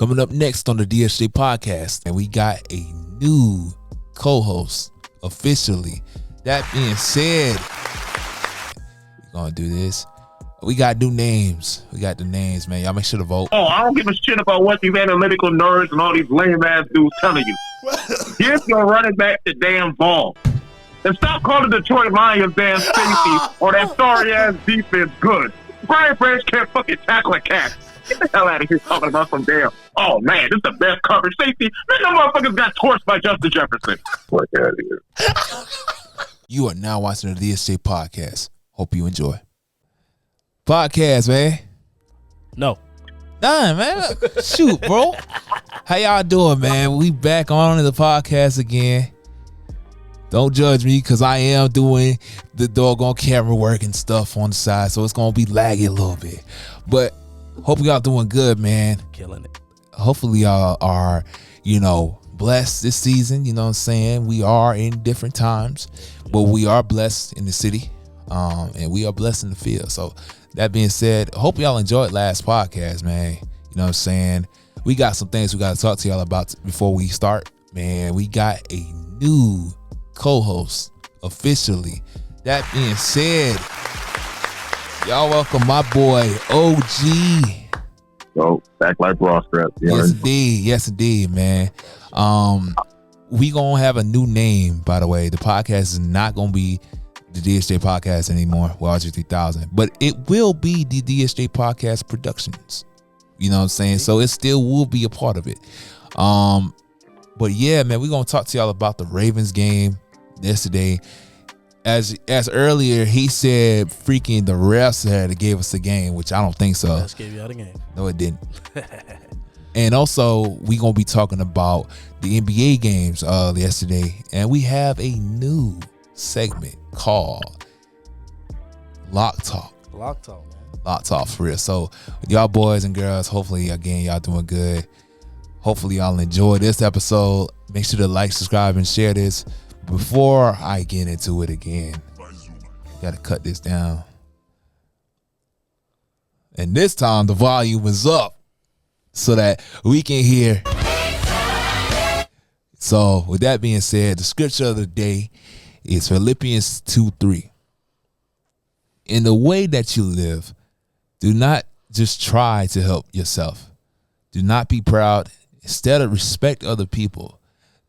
Coming up next on the DSJ podcast, and we got a new co-host officially. That being said, we're gonna do this. We got new names. We got the names, man. Y'all make sure to vote. Oh, I don't give a shit about what these analytical nerds and all these lame ass dudes telling you. Give your running back the damn ball. And stop calling Detroit Lions damn safety or that sorry ass defense good. Brian Branch can't fucking tackle a cat. Get the hell out of here talking about some damn, oh man, this is the best coverage safety. Man, them motherfuckers got torched by Justin Jefferson. Fuck out of here. You are now watching the DSJ podcast. Hope you enjoy. Podcast, man. No. Nah, man. Shoot, bro. How y'all doing, man? We back on the podcast again. Don't judge me because I am doing the doggone camera work and stuff on the side, so it's going to be laggy a little bit. But hope y'all doing good, man. Killing it. Hopefully y'all are, blessed this season. You know what I'm saying? We are in different times, but we are blessed in the city, and we are blessed in the field. So that being said, hope y'all enjoyed last podcast, man. You know what I'm saying? We got some things we got to talk to y'all about before we start. Man, we got a new co-host officially. That being said, y'all welcome my boy OG. So back like bra straps. Yes indeed, man. We gonna have a new name, by the way. The podcast is not gonna be the DSJ podcast anymore with RJ3000, but it will be the DSJ podcast productions. You know what I'm saying? So it still will be a part of it. But yeah, man, we're gonna talk to y'all about the Ravens game yesterday. As earlier, he said freaking the refs had to give us the game, which I don't think so. Just gave y'all the game. No, it didn't. And also, we gonna be talking about the NBA games yesterday, and we have a new segment called Loc'd Talk. Loc'd Talk, man. Loc'd Talk for real. So, with y'all boys and girls, hopefully, again, y'all doing good. Hopefully, y'all enjoy this episode. Make sure to like, subscribe, and share this. Before I get into it again, gotta cut this down. And this time, the volume is up so that we can hear. So, with that being said, the scripture of the day is Philippians 2:3. In the way that you live, do not just try to help yourself. Do not be proud. Instead of respect other people.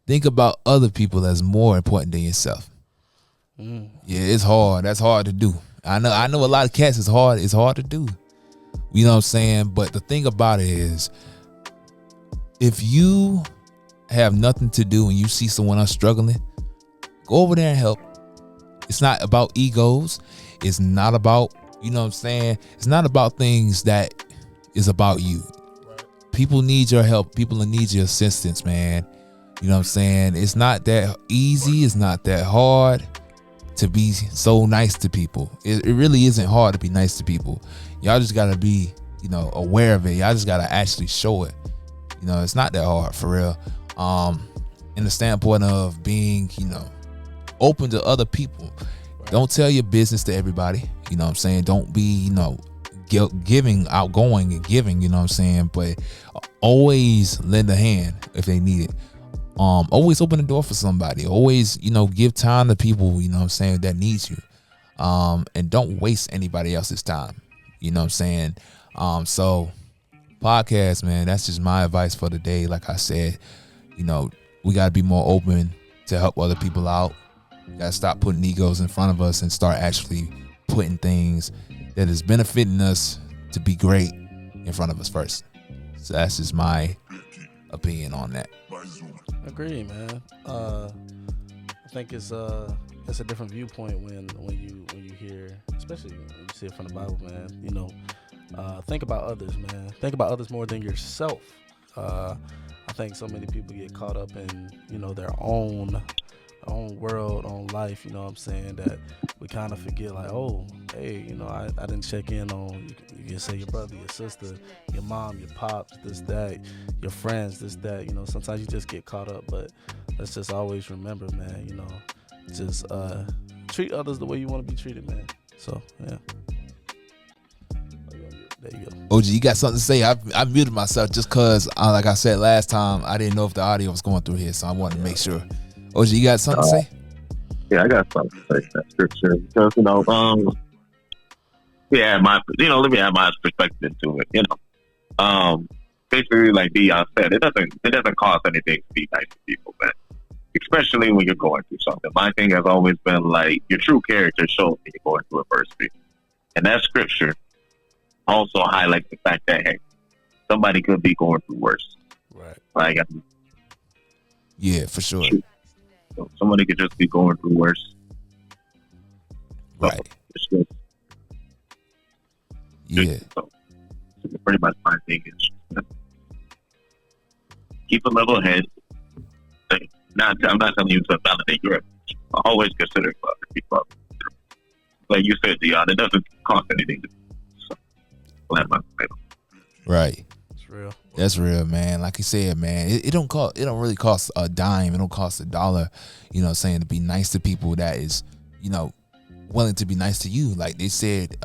Think about other people as more important than yourself. Yeah, it's hard. That's hard to do. I know a lot of cats it's hard to do. You know what I'm saying? But the thing about it is, if you have nothing to do and you see someone else struggling, go over there and help. It's not about egos. It's not about, you know what I'm saying? It's not about things that is about you. Right. People need your help. People need your assistance, man. You know what I'm saying? It's not that easy. It's not that hard to be so nice to people. It really isn't hard to be nice to people. Y'all just got to be, aware of it. Y'all just got to actually show it. It's not that hard for real. In the standpoint of being, open to other people. Right. Don't tell your business to everybody. You know what I'm saying? Don't be, giving, outgoing and giving, you know what I'm saying? But always lend a hand if they need it. Always open the door for somebody. Always, give time to people, you know what I'm saying, that needs you. And don't waste anybody else's time. You know what I'm saying? So podcast, man, that's just my advice for the day. Like I said, we got to be more open to help other people out. We got to stop putting egos in front of us and start actually putting things that is benefiting us to be great in front of us first. So that's just my opinion on that. Agree, man. I think it's a different viewpoint when you hear, especially when you see it from the Bible, man. Think about others, man. Think about others more than yourself. I think so many people get caught up in their own world, own life. You know what I'm saying? That we kind of forget, like, oh, hey, I didn't check in on you can say your brother, your sister, your mom, your pops, this, that, your friends, this, that. Sometimes you just get caught up, but let's just always remember, man. Just treat others the way you want to be treated, man. So yeah. There you go. OG, you got something to say? I muted myself just because, like I said last time, I didn't know if the audio was going through here, so I wanted to make sure. OG, you got something to say? Yeah, I got something to say that scripture because let me add my perspective to it. Basically, like Dion said, it doesn't cost anything to be nice to people, man. Especially when you're going through something. My thing has always been like your true character shows when you're going through adversity, and that scripture also highlights the fact that hey, somebody could be going through worse. Right. Like, yeah, for sure. So somebody could just be going through worse. Right. So, yeah. So pretty much my thing is keep a level head. I'm not telling you to validate your efforts. Always consider other people. Like you said, Dion, it doesn't cost anything. So, right. It's real. That's real, man. Like you said, man, it don't really cost a dime. It don't cost $1, you know what I'm saying, to be nice to people that is, willing to be nice to you. Like they said,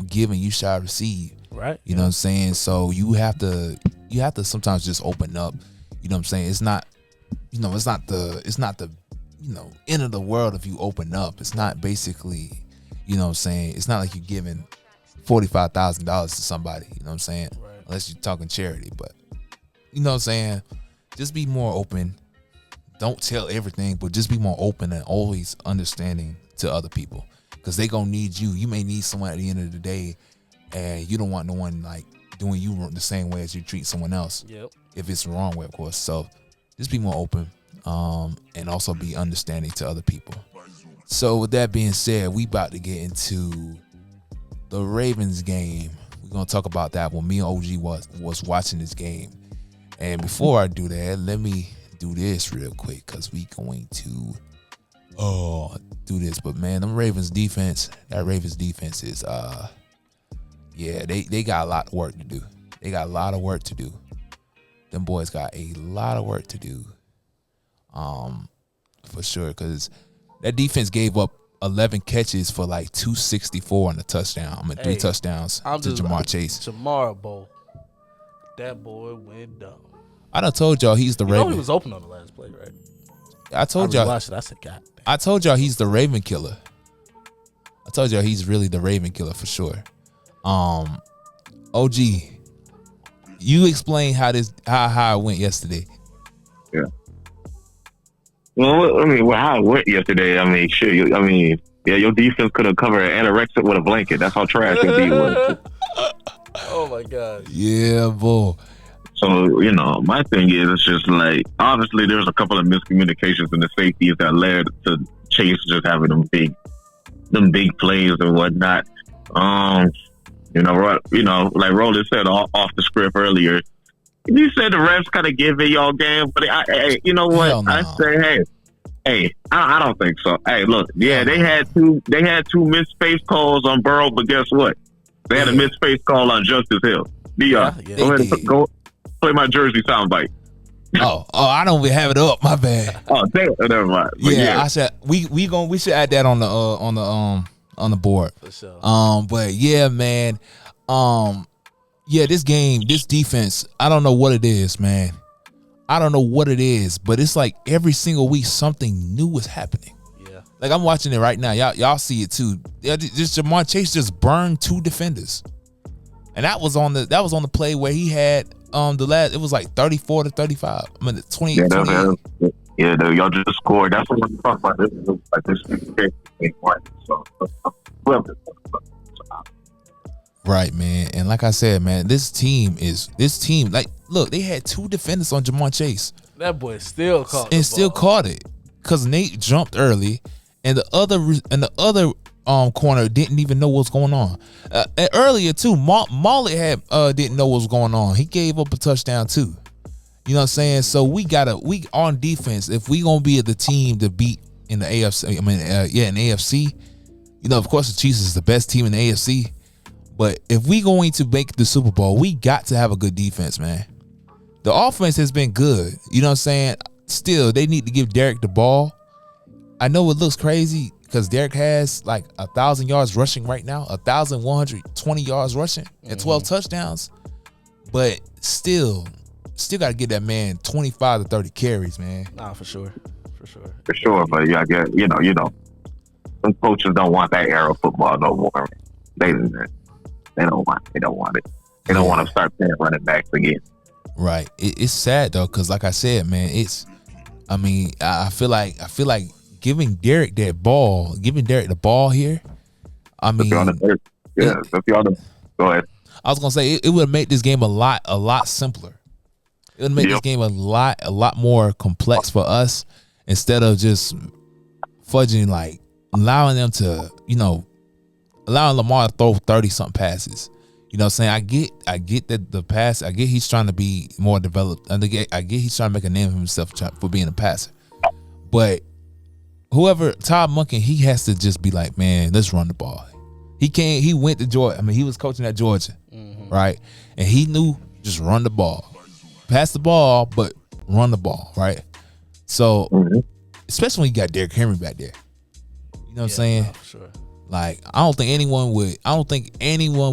give and you shall receive. Right. You know what I'm saying? So you have to sometimes just open up. You know what I'm saying? It's not the end of the world if you open up. It's not basically, you know what I'm saying? It's not like you're giving $45,000 to somebody, you know what I'm saying? Right. Unless you're talking charity, but you know what I'm saying? Just be more open. Don't tell everything, but just be more open and always understanding to other people because they gonna need you. You may need someone at the end of the day, and you don't want no one like doing you the same way as you treat someone else. Yep. If it's the wrong way, of course. So just be more open, and also be understanding to other people. So with that being said, we about to get into the Ravens game. We're gonna talk about that when me and OG was watching this game. And before I do that, let me do this real quick because we going to do this. But man, that Ravens defense is they got a lot of work to do. They got a lot of work to do. Them boys got a lot of work to do. For sure, because that defense gave up 11 catches for like 264 on the touchdown. 3 touchdowns to Jamar Chase. Tomorrow, Bo, that boy went dumb. I done told y'all he's the Raven. He was open on the last play, right? I told y'all. I said, God. I told y'all he's the Raven killer. I told y'all he's really the Raven killer for sure. OG, you explain how it went yesterday. Yeah. Well, how it went yesterday, your defense could have covered an anorexic with a blanket. That's how trash your D was. Oh, my God. Yeah, boy. So, my thing is, it's just like, obviously there's a couple of miscommunications in the safeties that led to Chase just having them big plays and whatnot. Like Roland said off the script earlier, you said the refs kind of give it y'all game, but you know what? No. I say, hey, I don't think so. Hey, look, yeah, they had two missed face calls on Burrow, but guess what? They had a missed face call on Justice Hill. Go ahead and go play my Jersey soundbite. Oh, I don't even have it up. My bad. Oh, damn, never mind. But I said we should add that on the board. For sure. But yeah, man. This defense, I don't know what it is, man. I don't know what it is, but it's like every single week something new is happening. Yeah. Like I'm watching it right now. Y'all see it too. Just Jamar Chase just burned 2 defenders. And that was on the play where he had it was like 34 to 35. 28. Yeah, y'all just scored. That's what I'm talking about. Right, man. And like I said, man, this team, like, look, they had 2 defenders on Jamar Chase. That boy still caught it because Nate jumped early, and the other corner didn't even know what's going on. And earlier too, Molly didn't know what was going on. He gave up a touchdown too. You know what I'm saying? So we on defense. If we gonna be the team to beat in the AFC, in the AFC, of course the Chiefs is the best team in the AFC. But if we going to make the Super Bowl, we got to have a good defense, man. The offense has been good. You know what I'm saying? Still, they need to give Derek the ball. I know it looks crazy because Derek has like 1,000 yards rushing right now, 1,120 yards rushing and 12 touchdowns. But still got to get that man 25 to 30 carries, man. Nah, for sure. But yeah, I guess some coaches don't want that era of football no more. They don't want it. They don't want to start playing running backs again. Right. It's sad though, because like I said, man, I feel like giving Derek the ball here. I mean, go ahead. I was gonna say it would make this game a lot simpler. It would make this game a lot more complex for us, instead of just fudging, like allowing Lamar to throw 30-something passes. You know what I'm saying? I get that the pass. I get he's trying to be more developed. I get he's trying to make a name for himself for being a passer. But Todd Monken, he has to just be like, man, let's run the ball. He went to Georgia. I mean, he was coaching at Georgia, right? And he knew just run the ball. Pass the ball, but run the ball, right? So, especially when you got Derrick Henry back there. You know what I'm saying? For sure. Like, I don't think anyone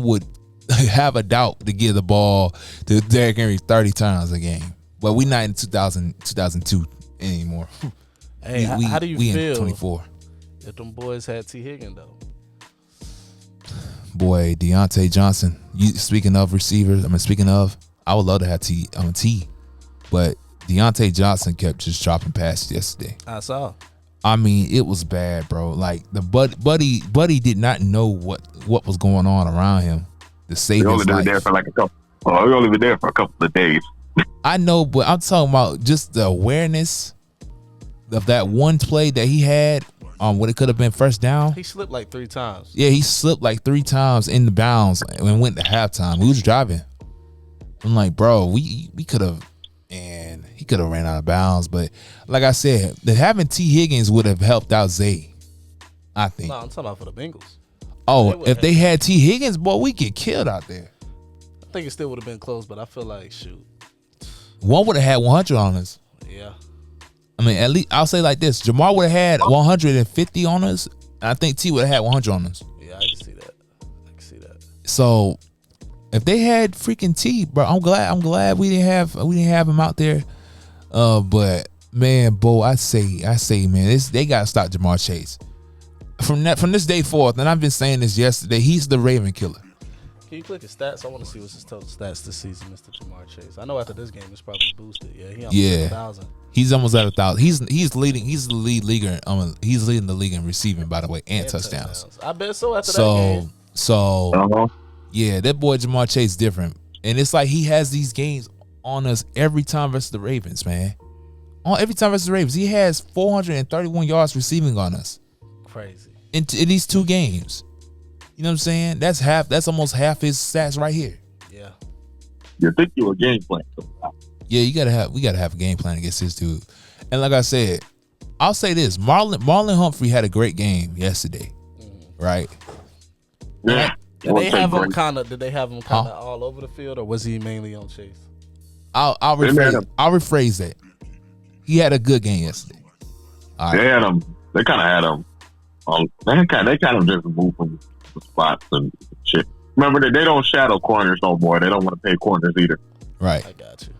would have a doubt to give the ball to Derrick Henry 30 times a game. But we not in 2002 anymore. Hey, how do you feel in 24? If them boys had T. Higgins though? Boy, Deontay Johnson. Speaking of receivers, I would love to have T. But Deontay Johnson kept just dropping passes yesterday. I saw. I mean, it was bad, bro. Like the buddy did not know what was going on around him to save his life. He only been there for a couple of days. I know, but I'm talking about just the awareness of that one play that he had. When it could have been first down. He slipped like 3 times. Yeah, he slipped like 3 times in the bounds and went to halftime. We was driving. I'm like, bro, we could have, and he could have ran out of bounds. But like I said, having T. Higgins would have helped out Zay, I think. No, I'm talking about for the Bengals. Oh, if they had T. Higgins, boy, we get killed out there. I think it still would have been close, but I feel like, shoot. One would have had 100 on us. Yeah. I mean, at least I'll say like this: Jamar would have had 150 on us. I think T would have had 100 on us. Yeah, I can see that. So, if they had freaking T, bro, I'm glad we didn't have him out there. But man, Bo, I say, man, they gotta stop Jamar Chase from this day forth. And I've been saying this yesterday. He's the Raven killer. Can you click his stats? I want to see what's his total stats this season, Mr. Jamar Chase. I know after this game it's probably boosted. Yeah, he almost 1,000. He's almost at 1,000. He's leading. He's the lead leaguer. He's leading the league in receiving, by the way, and touchdowns. I bet so. After that game. Yeah, that boy Jamar Chase different, and it's like he has these games on us every time versus the Ravens, man. Every time versus the Ravens, he has 431 yards receiving on us. Crazy. In these 2 games. You know what I'm saying? That's almost half his stats right here. Yeah. You think you a game plan? Yeah, we gotta have a game plan against this dude. And like I said, I'll say this: Marlon Humphrey had a great game yesterday, right? Yeah. Did they have him kind of all over the field, or was he mainly on Chase? I'll rephrase that. He had a good game yesterday. All right. They had him. They kind of had him. They kind of just moved from the spots and shit. Remember that they don't shadow corners no more. They don't want to pay corners either. Right. I got you.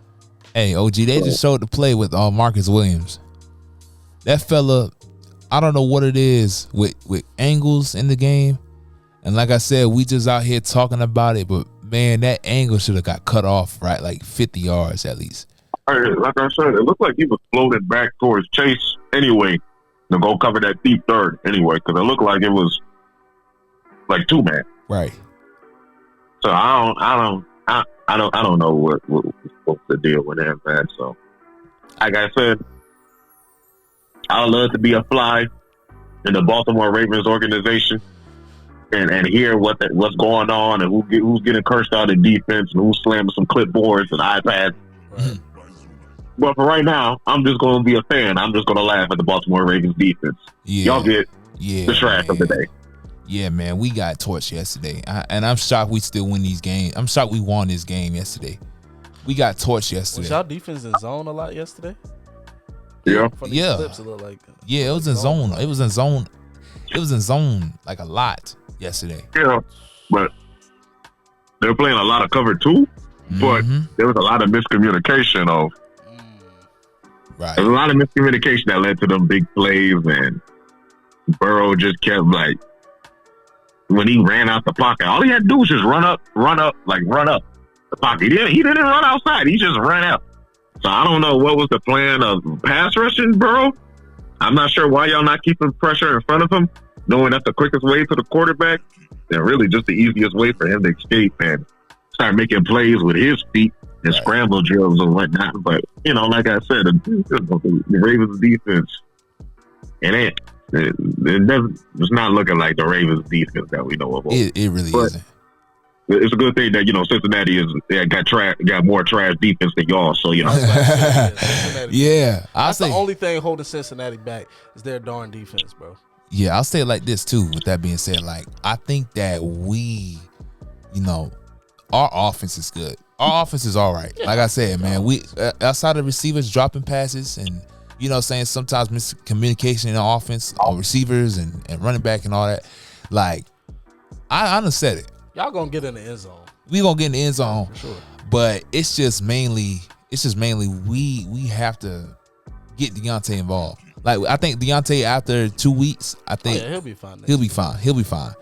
Hey, OG, they just showed the play with Marcus Williams. That fella, I don't know what it is with angles in the game. And like I said, we just out here talking about it, but man, that angle should have got cut off, right? Like 50 yards at least. Like I said, it looked like he was floated back towards Chase anyway to go cover that deep third anyway, because it looked like it was like 2-man. Right. So I don't know what's the deal with him, man. So, like I said, I would love to be a fly in the Baltimore Ravens organization and hear what's going on and who's getting cursed out in defense and who's slamming some clipboards and iPads. Right. But for right now, I'm just going to be a fan. I'm just going to laugh at the Baltimore Ravens defense. Yeah. Y'all get the trash of the day. Yeah, man, we got torched yesterday. And I'm shocked we still win these games. I'm shocked we won this game yesterday. We got torched yesterday. Was y'all defense in zone a lot yesterday? Yeah. From these clips, it looked like it was in zone. It was in zone. it was in zone like a lot yesterday. Yeah, but they were playing a lot of cover too. But there was a lot of miscommunication of. Right. There was a lot of miscommunication that led to them big plays, and Burrow just kept like when he ran out the pocket, all he had to do was just run up the pocket. He didn't run outside. He just ran out. So I don't know what was the plan of pass rushing Burrow. I'm not sure why y'all not keeping pressure in front of him, knowing that's the quickest way to the quarterback, and really just the easiest way for him to escape and start making plays with his feet and scramble drills and whatnot. But, like I said, the Ravens defense, it's not looking like the Ravens defense that we know of. It really isn't. It's a good thing that, Cincinnati got more trash defense than y'all. So, Yeah. That's the only thing holding Cincinnati back is their darn defense, bro. Yeah, I'll say it like this, too, with that being said. Like, I think that we, our offense is good. Our offense is all right. Like I said, man, we outside of receivers dropping passes and, sometimes miscommunication in the offense, receivers and running back and all that. Like, I done said it. Y'all gonna get in the end zone. We gonna get in the end zone. For sure. But it's just mainly we have to get Deontay involved. Like, I think Deontay after 2 weeks, he'll be fine. He'll be fine.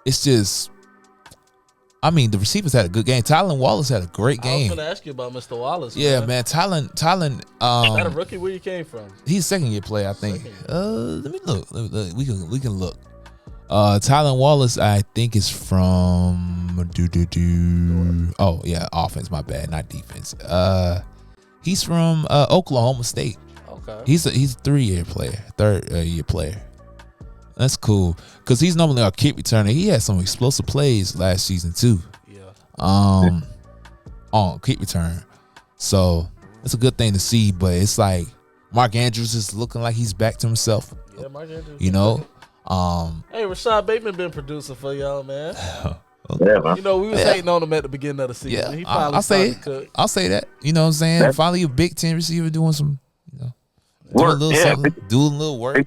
It's just, the receivers had a good game. Tylen Wallace had a great game. I was gonna ask you about Mr. Wallace. Yeah, man. Tylen. Is that a rookie? Where you came from? He's second year player, I think. Let me look. We can look. Tylen Wallace, I think, is from Oh yeah, offense. My bad, not defense. He's from Oklahoma State. Okay. He's a 3-year player, third year player. That's cool because he's normally our kick returner. He had some explosive plays last season too. Yeah. On kick return, so it's a good thing to see. But it's like Mark Andrews is looking like he's back to himself. Yeah, Mark Andrews. Hey, Rashad Bateman been producing for y'all, man. Yeah, man. We was hating on him at the beginning of the season. Yeah, He finally I'll say started to cook. I'll say that. You know what I'm saying? Yeah. Finally, a Big Ten receiver doing some, doing Work. a little something, doing a little work.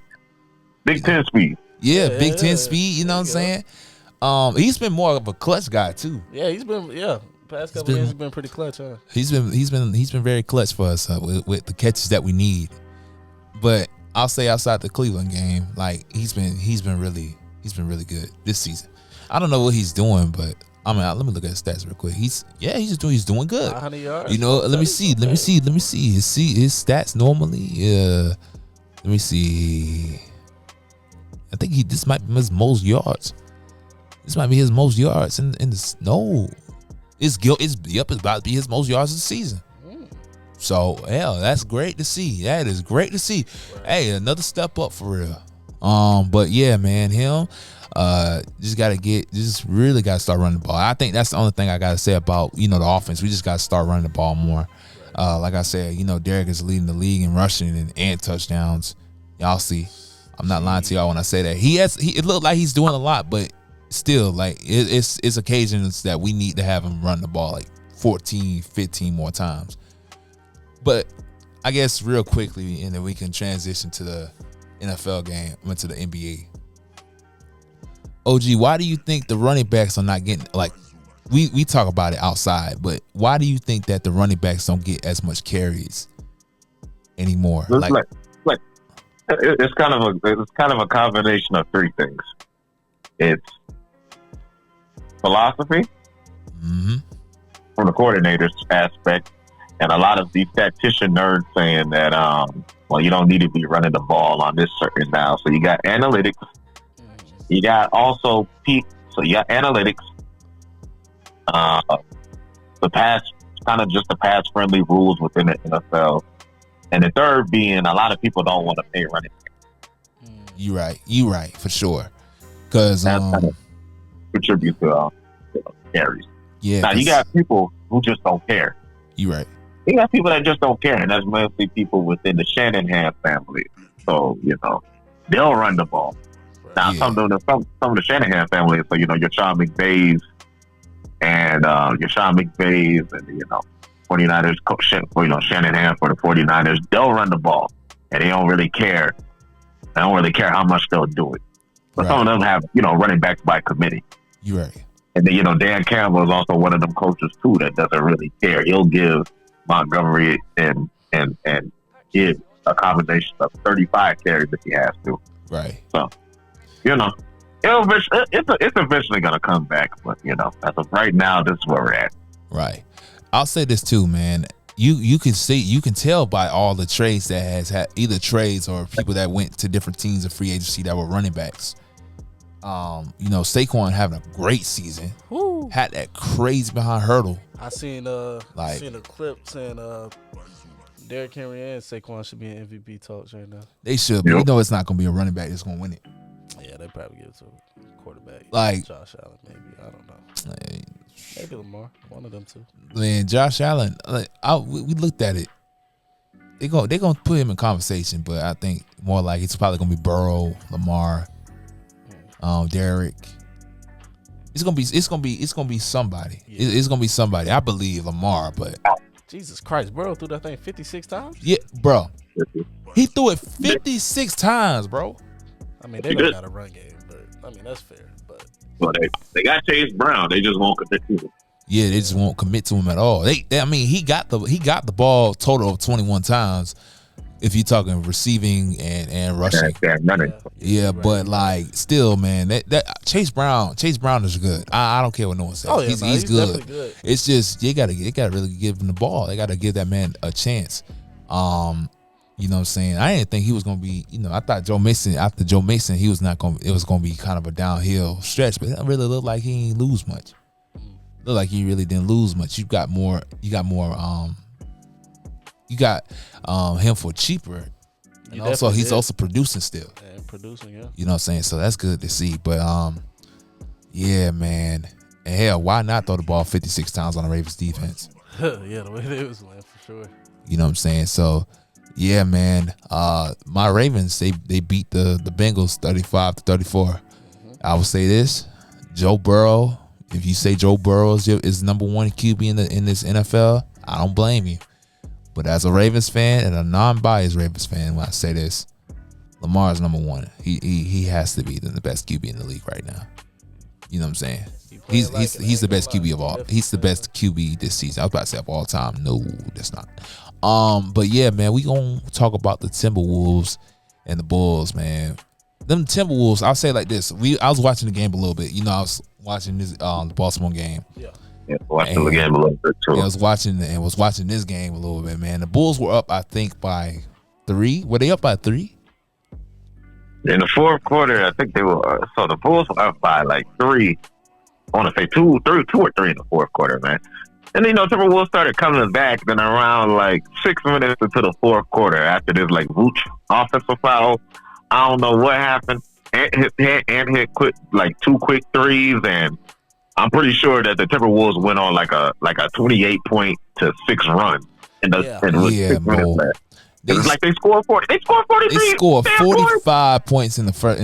Big 10 speed. Yeah, Big Ten speed. You know what I'm saying? He's been more of a clutch guy too. Yeah, he's been past couple games he's been pretty clutch, huh? He's been very clutch for us with the catches that we need. But I'll say outside the Cleveland game, like he's been really good this season. I don't know what he's doing, but let me look at his stats real quick. He's doing good. 100 yards. Let me see his stats normally. Let me see. I think this might be his most yards. This might be his most yards in the no. It's about to be his most yards of the season. So that's great to see. That is great to see. Right. Hey, another step up for real. But yeah, man, him just really gotta start running the ball. I think that's the only thing I gotta say about the offense. We just gotta start running the ball more. Like I said, Derek is leading the league in rushing and touchdowns. Y'all see. I'm not lying to y'all when I say that. It looked like he's doing a lot, but still, like it's occasions that we need to have him run the ball like 14, 15 more times. But I guess real quickly, and then we can transition to the NFL game, to the NBA. OG, why do you think the running backs are not getting, like, we talk about it outside, but why do you think that the running backs don't get as much carries anymore? It's kind of a combination of three things. It's philosophy from the coordinator's aspect, and a lot of these statistician nerds saying that you don't need to be running the ball on this certain now. So you got analytics, you got also so you got analytics, the pass friendly rules within the NFL. And the third being, a lot of people don't want to pay running back. You right for sure. Because that kind of contributes to carries. Yeah. Now you got people who just don't care. You right. You got people that just don't care, and that's mostly people within the Shanahan family. So they'll run the ball. Now some of the Shanahan family, so your Sean McVays and 49ers coach, Shanahan for the 49ers, they'll run the ball, and they don't really care. They don't really care how much they'll do it. But some of them have, running backs by committee. You're right. And then, Dan Campbell is also one of them coaches too that doesn't really care. He'll give Montgomery and give a combination of 35 carries if he has to. Right. So, it's eventually going to come back. But, as of right now, this is where we're at. Right. I'll say this too, man. You can tell by all the trades that has had either trades or people that went to different teams of free agency that were running backs. Saquon having a great season. Woo. Had that crazy behind hurdle. I seen a clip saying Derrick Henry and Saquon should be in MVP talks right now. They should, but it's not gonna be a running back that's gonna win it. Yeah, they probably give it to a quarterback. Like Josh Allen, maybe. I don't know. Maybe Lamar. One of them two. Man, Josh Allen, we looked at it. They're gonna put him in conversation, but I think more like it's probably gonna be Burrow, Lamar, Derrick. It's gonna be somebody. Yeah. It's gonna be somebody. I believe Lamar, but Jesus Christ, Burrow threw that thing 56 times? yeah, bro. He threw it 56 times, bro. I mean, they don't got a run game, but I mean that's fair. But well, they got Chase Brown. They just won't commit to him. Yeah, they just won't commit to him at all. He got the ball total of 21 times. If you're talking receiving and rushing, yeah, but like still, man, that Chase Brown is good. I don't care what no one says. Oh, yeah, he's good. good. It's just you gotta really give him the ball. They gotta give that man a chance. You know what I'm saying? I didn't think he was gonna be. I thought after Joe Mason, he was not gonna. It was gonna be kind of a downhill stretch, but it really looked like he didn't lose much. Looked like he really didn't lose much. You got more. You got him for cheaper. And also he's also producing still. And producing, yeah. You know what I'm saying? So that's good to see. But yeah, man. And hell, why not throw the ball 56 times on the Ravens defense? Yeah, the way they was playing for sure. You know what I'm saying? So yeah, man. My Ravens, they beat the Bengals 35-34. I will say this. Joe Burrow, if you say Joe Burrow is number one QB in this NFL, I don't blame you. But as a Ravens fan and a non-biased Ravens fan, when I say this, Lamar is number one. He has to be the best QB in the league right now. You know what I'm saying? He's the best QB of all. He's the best QB this season. I was about to say of all time. No, that's not. But yeah, man, we gonna talk about the Timberwolves and the Bulls, man. Them Timberwolves, I'll say it like this. I was watching the game a little bit. I was watching this the Baltimore game. Yeah, watching the game a little bit too. I was watching this game a little bit, man. The Bulls were up, I think, by 3. Were they up by 3? In the fourth quarter, I think they were. So the Bulls were up by like 3. I want to say 2 or 3 in the fourth quarter, man. And Timberwolves started coming back. Then around like 6 minutes into the fourth quarter, after this like Vooch offensive foul, I don't know what happened. Ant hit quick like 2 quick threes, and I'm pretty sure that the Timberwolves went on like a 28-6 run in the 6 minutes left. It's like they scored 40. They scored 43. They scored 45 points in the fourth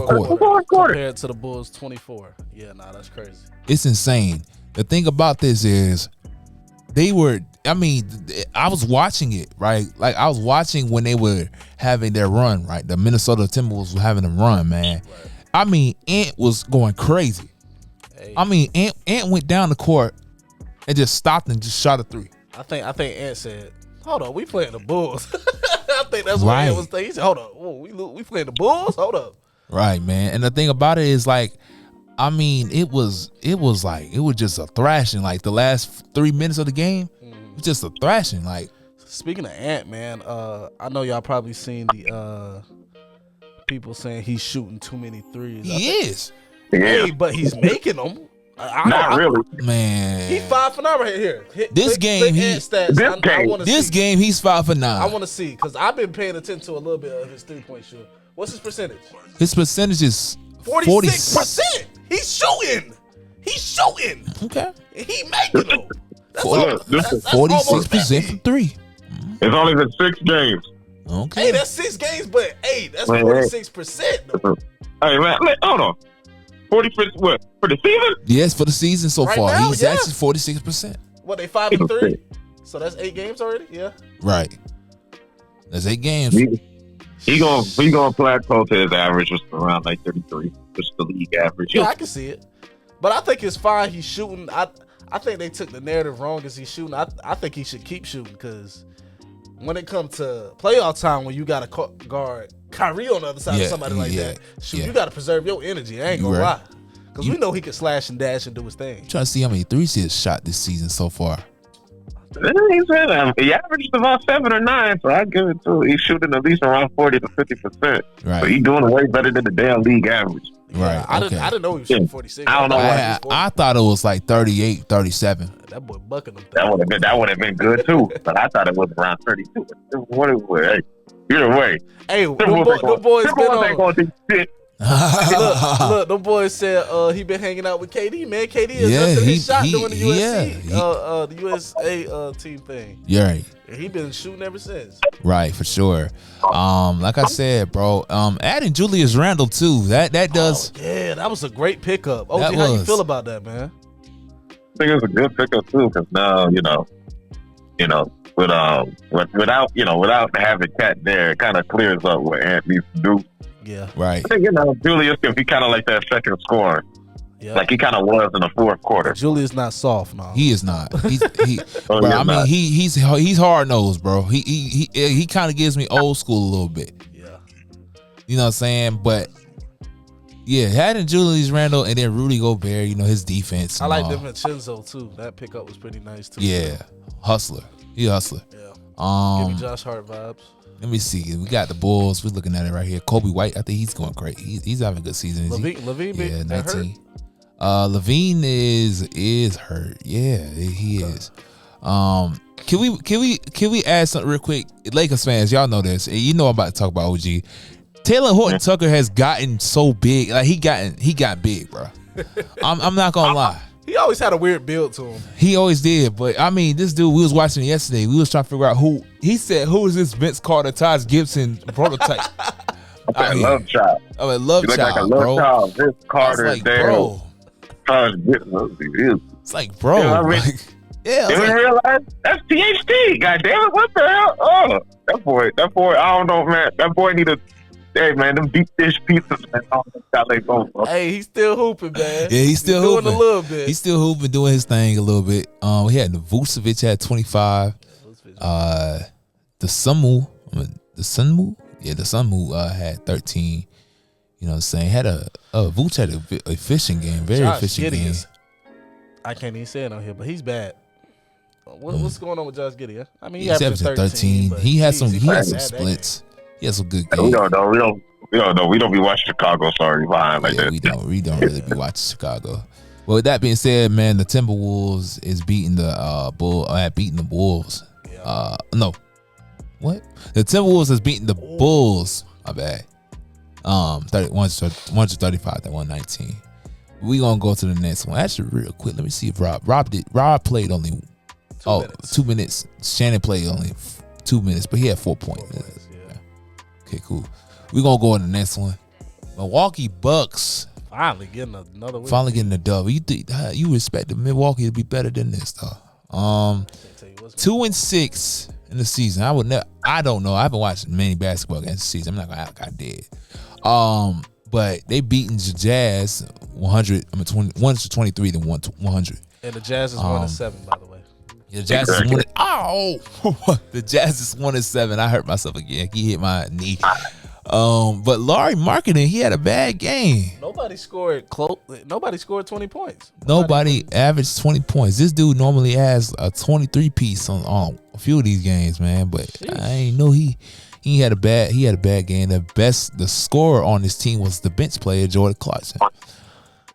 quarter. Compared to the Bulls 24. Yeah, that's crazy. It's insane. The thing about this is I was watching it, right? Like I was watching when they were having their run, right? The Minnesota Timberwolves were having a run, man. Right. Ant was going crazy. Hey. Ant went down the court and just stopped and just shot a 3. I think Ant said, "Hold on, we playing the Bulls." I think that's what Ant was thinking. He said, "Hold on, we playing the Bulls? Hold up." Right, man. And the thing about it is like, it was just a thrashing. Like the last 3 minutes of the game, it was just a thrashing. Like speaking of Ant, man, I know y'all probably seen the people saying he's shooting too many threes. He is. Hey, but he's making them. Not really, man. He's 5 for 9 right here. This game, he's 5 for 9. I want to see because I've been paying attention to a little bit of his 3-point shooting. What's his percentage? His percentage is 46%. He's shooting. Okay. He making them. That's 46% from 3. It's only been 6 games. Okay. Hey, that's 6 games, but hey, that's 46%. Hey man, hold on. 40% what for the season? Yes, for the season so far, now, he's actually 46%. What, they 5-3? So that's 8 games already. Yeah. Right. That's 8 games. He gonna plateau to his average, which is around like 33. push the league average. Yeah, I can see it. But I think it's fine. He's shooting. I think they took the narrative wrong as he's shooting. I think he should keep shooting because when it comes to playoff time, when you got to guard Kyrie on the other side of somebody like that, you got to preserve your energy. I ain't going to lie. Because we know he can slash and dash and do his thing. I'm trying to see how many threes he has shot this season so far. He averaged about 7 or 9, so I give it to him. He's shooting at least around 40 to 50%. Right. So he's doing way better than the damn league average. Right. I didn't know he was shooting 46. I don't know I thought it was like 38, 37. That boy bucking them. That would have been good too. But I thought it was around 32. Either way. Hey, the boys been on. Gonna do shit. Look, them boys said he been hanging out with KD, man. KD adjusted his shot doing the USC, the USA team thing. Yeah, right. And he been shooting ever since. Right, for sure. Like I said, bro, adding Julius Randle too. That does. Oh, yeah, that was a great pickup. OG, how you feel about that, man? I think it's a good pickup too, because now without having Cat there, it kind of clears up what Ant needs to do. Yeah. Right. I think, Julius can be kind of like that second scorer. Yeah. Like he kind of was in the fourth quarter. But Julius not soft, no. He is not. He's hard nosed, bro. He kind of gives me old school a little bit. Yeah. You know what I'm saying? But yeah, having Julius Randle and then Rudy Gobert, his defense. I like DiVincenzo too. That pickup was pretty nice too. Yeah. Hustler. He a hustler. Yeah. Give me Josh Hart vibes. Let me see. We got the Bulls. We're looking at it right here. Kobe White. I think he's going great. He's having a good season. LaVine, 19. LaVine is hurt. Yeah, he is. Can we add something real quick? Lakers fans, y'all know this. You know I'm about to talk about OG. Taylor Horton Tucker has gotten so big. Like he got big, bro. I'm not gonna lie. He always had a weird build to him. He always did, but I mean, this dude, we was watching it yesterday. We was trying to figure out who. He said, "Who is this Vince Carter, Taj Gibson prototype?" Love child. I mean, love child, like a bro. Child. Vince Carter, like, bro. Taj Gibson. It's like, bro. You didn't realize that's THT. God damn it! What the hell? Oh, that boy. I don't know, man. That boy need a. Hey man, them deep dish pizzas, man. Hey, he's still hooping, man. Yeah, he's still hooping doing a little bit. He's still hooping, doing his thing a little bit. We had Vucevic had 25. The Sunmu had 13. You know what I'm saying? Had Vuce had a efficient game, very efficient game. I can't even say it on here, but he's bad. What's going on with Josh Giddey? I mean, he's averaging 13. He had some splits. He has some good games. We don't know. We don't be watching Chicago. Sorry, behind like that. We don't really be watching Chicago. Well, with that being said, man, the Timberwolves is beating the Bulls. Yeah. No, what? The Timberwolves is beating the Bulls. My bad. 135 to 119. We gonna go to the next one. Actually, real quick, let me see if Rob played only 2 minutes. Shannon played only 2 minutes, but he had 4 points. Okay, cool. We're going to go on the next one. Milwaukee Bucks. Finally getting another win. Finally getting a dub. You expect Milwaukee to be better than this, though. 2-6 in the season. I don't know. I haven't watched many basketball games this season. I'm not going to act like I did. But they beating the Jazz 123 to 100. And the Jazz is 1-7, by the way. The Jazz is the Jazz is 1-7. I hurt myself again. He hit my knee. But Larry Marketing, he had a bad game. Nobody scored 20 points. Nobody averaged 20 points. This dude normally has a 23 piece on a few of these games, man. But jeez. I ain't know he had a bad game. The scorer on this team was the bench player Jordan Clarkson.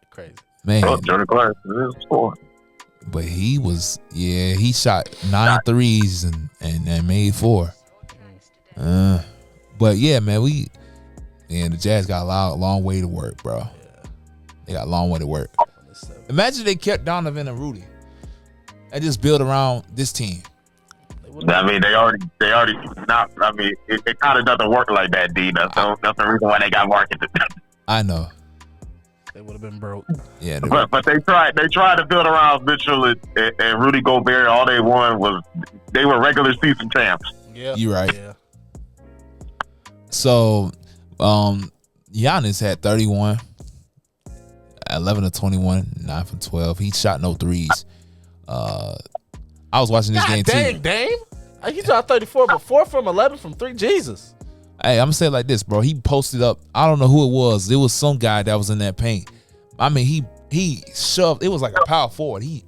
Crazy, man. Jordan Clarkson is scoring. But he shot 9 threes and made 4. But yeah, man, the Jazz got a long way to work, bro. Yeah. They got a long way to work. Imagine they kept Donovan and Rudy and just build around this team. I mean, they already not. I mean, it kind of doesn't work like that, D. That's the reason why they got marketed. I know. They would have been broke. Yeah, but they tried to build around Mitchell and Rudy Gobert. All they won was they were regular season champs. Yeah, you're right. Yeah. So, Giannis had 31. 11 of 21, 9 from 12. He shot no threes. I was watching this game dang, too. Dame. He shot 34, but 4 from 11 from 3. Jesus. Hey, I'm gonna say it like this, bro. He posted up. I don't know who it was. It was some guy that was in that paint. I mean, he shoved. It was like a power forward. He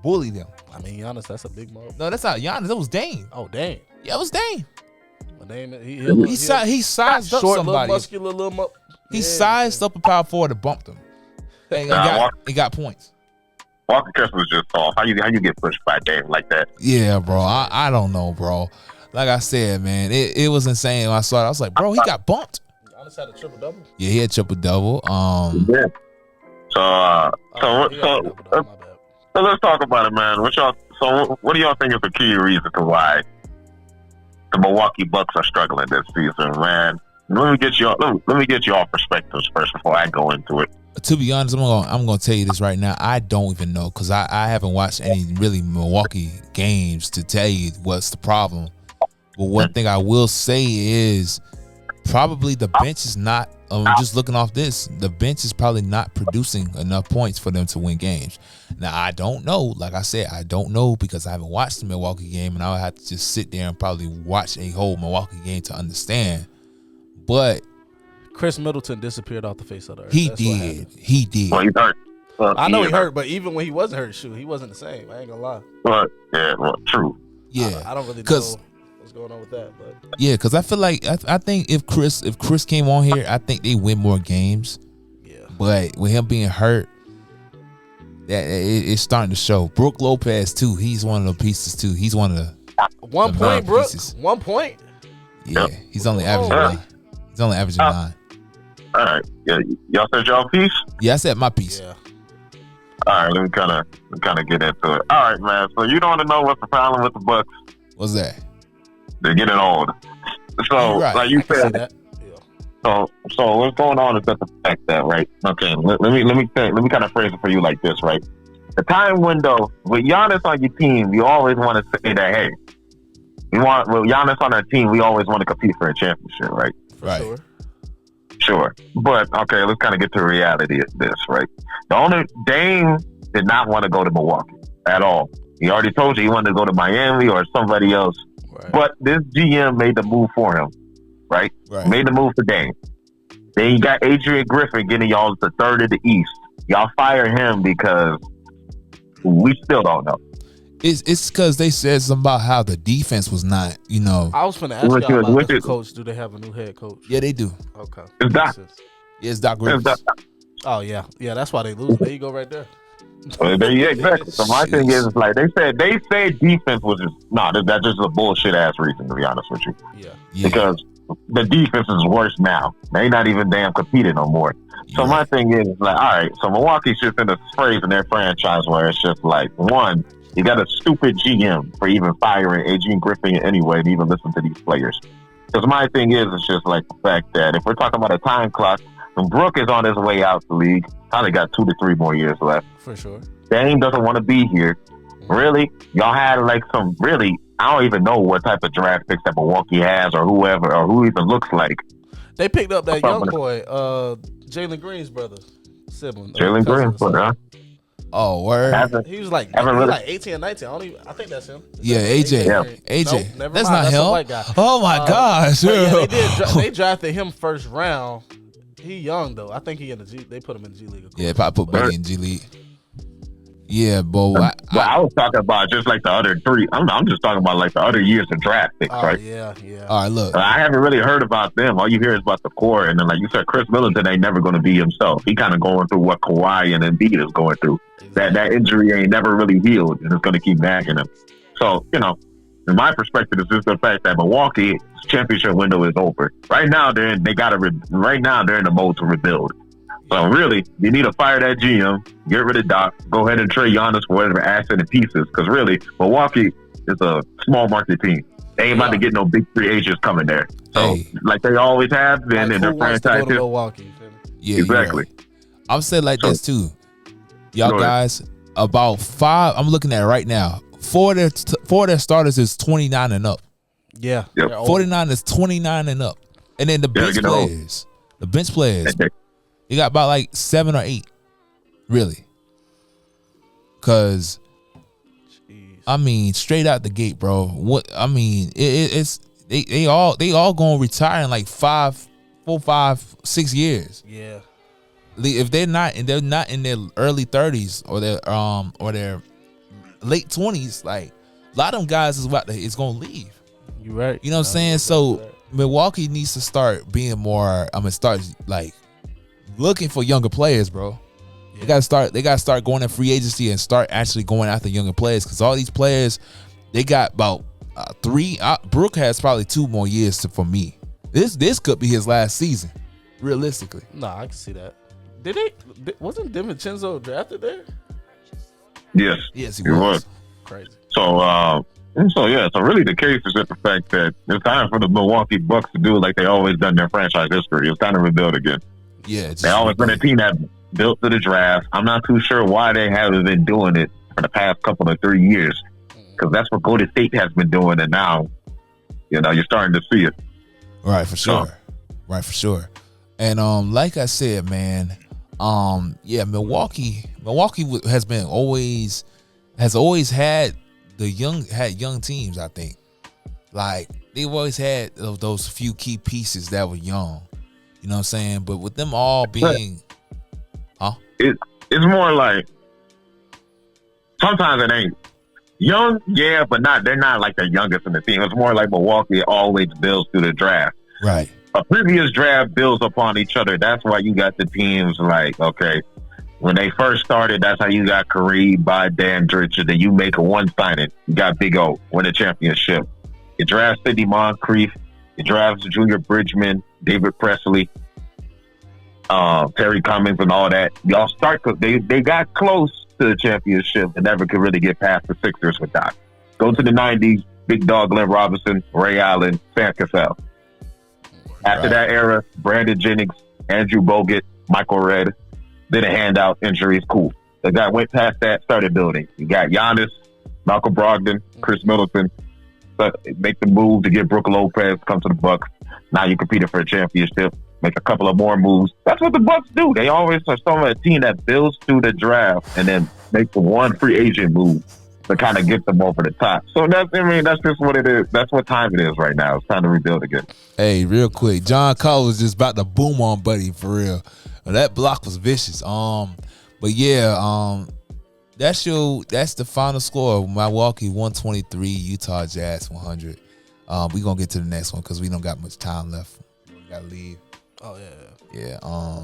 bullied him. I mean, Giannis, that's a big mob. No, that's not Giannis. That was Dame. Oh, Dame. Yeah, it was Dame. Well, Dame, He sized up short, somebody. Little muscular, little. He sized up a power forward and bumped him. And he got points. Walker Kessler was just off. How you get pushed by Dame like that? Yeah, bro. I don't know, bro. Like I said, man, it was insane when I saw it. I was like, bro, he got bumped. Giannis had a triple double. Yeah, he had triple double. Yeah. So let's talk about it, man. What do y'all think is the key reason to why the Milwaukee Bucks are struggling this season, man? Let me get your perspectives first before I go into it. To be honest, I'm gonna tell you this right now. I don't even know because I haven't watched any really Milwaukee games to tell you what's the problem. But one thing I will say is probably the bench is not. Just looking off this, the bench is probably not producing enough points for them to win games. Now I don't know. Like I said, I don't know because I haven't watched the Milwaukee game, and I would have to just sit there and probably watch a whole Milwaukee game to understand. But Chris Middleton disappeared off the face of the earth. He did. Well, he's hurt. I know he hurt, but even when he wasn't hurt, he wasn't the same. I ain't gonna lie. True. Yeah, I don't really know what's going on with that, but yeah, because I feel like I think if Chris came on here, I think they win more games. Yeah, but with him being hurt, that it's starting to show. Brook Lopez too. He's one of the pieces too. He's one of the 1 point, Brook. 1 point. Yeah, he's only averaging 9. He's only averaging 9. All right. Yeah, y'all said y'all piece? Yeah, I said my piece. Yeah. All right, let me kind of get into it. All right, man. So you don't want to know what's the problem with the Bucks? What's that? They're getting old. So, right. like you said, yeah. So what's going on is that the fact that, right? Okay, let me kind of phrase it for you like this, right? The time window with Giannis on your team, you always want to say that, hey, with Giannis on our team, we always want to compete for a championship, right? Right. Sure. But, okay, let's kind of get to the reality of this, right? Dame did not want to go to Milwaukee at all. He already told you he wanted to go to Miami or somebody else. Right. But this GM made the move for him, right? Made the move for Dame. Then you got Adrian Griffin getting y'all the third of the East. Y'all fire him because we still don't know. It's because they said something about how the defense was not, I was going to ask y'all about the coach. Do they have a new head coach? Yeah, they do. Okay. It's Doc. Yeah, it's Doc Rivers. Oh, yeah. Yeah, that's why they lose. There you go right there. Yeah, exactly. So my thing is, like, they said defense was just, that's just a bullshit ass reason, to be honest with you. Yeah. Because the defense is worse now. They not even damn competing no more. So my thing is, like, all right, so Milwaukee's just in a phrase in their franchise where it's just like, one, you got a stupid GM for even firing Adrian Griffin anyway to even listen to these players. Because my thing is, it's just like the fact that if we're talking about a time clock, when Brook is on his way out the league, probably got 2 to 3 more years left. For sure. Dame doesn't want to be here. Really? Y'all had like some really, I don't even know what type of draft picks that Milwaukee has or whoever or who even looks like. They picked up that young boy, Jalen Green's brother, sibling. Jalen Green's brother, huh? Oh, word. He was like 18 or 19. I think that's him. Yeah, AJ. Yeah. AJ. Nope, that's mind. not him. A white guy. Oh my gosh. Yeah, they drafted him first round. He young though. I think he in the G. They put him in the G League. Yeah, probably put Buddy in G League. Yeah, but I was talking about just like the other 3. I'm just talking about like the other years of draft picks, right? Yeah. All right, look. I haven't really heard about them. All you hear is about the core, and then like you said, Chris Middleton ain't never going to be himself. He kind of going through what Kawhi and Embiid is going through. Exactly. That injury ain't never really healed, and it's going to keep nagging him. So in my perspective, it's just the fact that Milwaukee's championship window is over. Right now, they're in the mode to rebuild. So really, you need to fire that GM, get rid of Doc, go ahead and trade Giannis for whatever asset and pieces. Because really, Milwaukee is a small market team. They ain't about to get no big free agents coming there. So like they always have been in their franchise. Milwaukee. Yeah, exactly. Right. I'm saying like this too. Y'all guys, about 5. I'm looking at it right now. 4 of their starters is 29 and up. Yeah. Yep. 49 is 29 and up. And then the bench players. You got about like 7 or 8. Really. Cause Jeez. I mean, straight out the gate, bro. What I mean, it's they all gonna retire in like 5, 4, 5, 6 years. Yeah. If they're not in their early 30s or their late 20s, like a lot of them guys is gonna leave. You right. You know what I'm saying? So Milwaukee needs to start being more. Start like looking for younger players, bro. Yeah. They gotta start going to free agency and start actually going after younger players, because all these players, they got about 3. Brook has probably 2 more years for me. This could be his last season, realistically. Nah, I can see that. Wasn't DiVincenzo drafted there? Yes, he was. Crazy. So really the case is just the fact that it's time for the Milwaukee Bucks to do like they always done in their franchise history. It's time to rebuild again. Yeah, they always been a team that built to the draft. I'm not too sure why they haven't been doing it for the past couple of 3 years, because that's what Golden State has been doing, and now, you're starting to see it. Right, for sure. And like I said, man, Milwaukee has always had young teams. I think, like, they've always had those few key pieces that were young. You know what I'm saying? But with them all being, it's more like sometimes it ain't young, yeah, but they're not like the youngest in the team. It's more like Milwaukee always builds through the draft. Right. A previous draft builds upon each other. That's why you got the teams like, okay, when they first started, that's how you got Kareem, by Dandridge, and then you make a one signing. You got Big O, win a championship. You draft Sidney Moncrief. You draft Junior Bridgman, David Presley, Terry Cummings, and all that. Y'all start because they got close to the championship and never could really get past the Sixers with that. Go to the 90s, Big Dog Glenn Robinson, Ray Allen, Sam Cassell. After that era, Brandon Jennings, Andrew Bogut, Michael Redd, then a handout, injuries, cool. The guy went past that, started building. You got Giannis, Malcolm Brogdon, Chris Middleton. Make the move to get Brook Lopez, come to the Bucks. Now you competing for a championship. Make a couple of more moves. That's what the Bucks do. They always are some a team that builds through the draft and then make the one free agent move to kind of get them over the top. So that's just what it is. That's what time it is right now. It's time to rebuild again. Hey, real quick, John Cole was just about to boom on Buddy for real. That block was vicious. But yeah, that's the final score. Milwaukee 123, Utah Jazz 100. We gonna get to the next one because we don't got much time left. We gotta leave. Oh yeah. Yeah.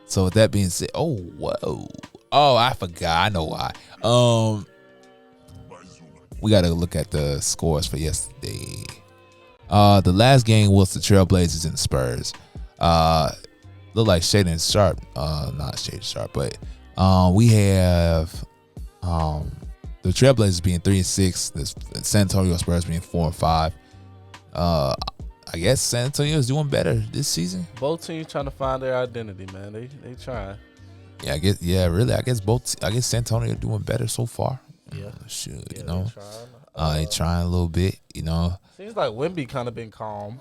So with that being said, I forgot. I know why. We gotta look at the scores for yesterday. The last game was the Trailblazers and the Spurs. Look like Shaden Sharp. Not Shaden Sharp, but we have the Trailblazers being 3-6, the San Antonio Spurs being 4-5. I guess San Antonio is doing better this season. Both teams trying to find their identity, man. They trying. Yeah, I guess San Antonio doing better so far. Yeah, they trying a little bit. Seems like Wemby kind of been calm.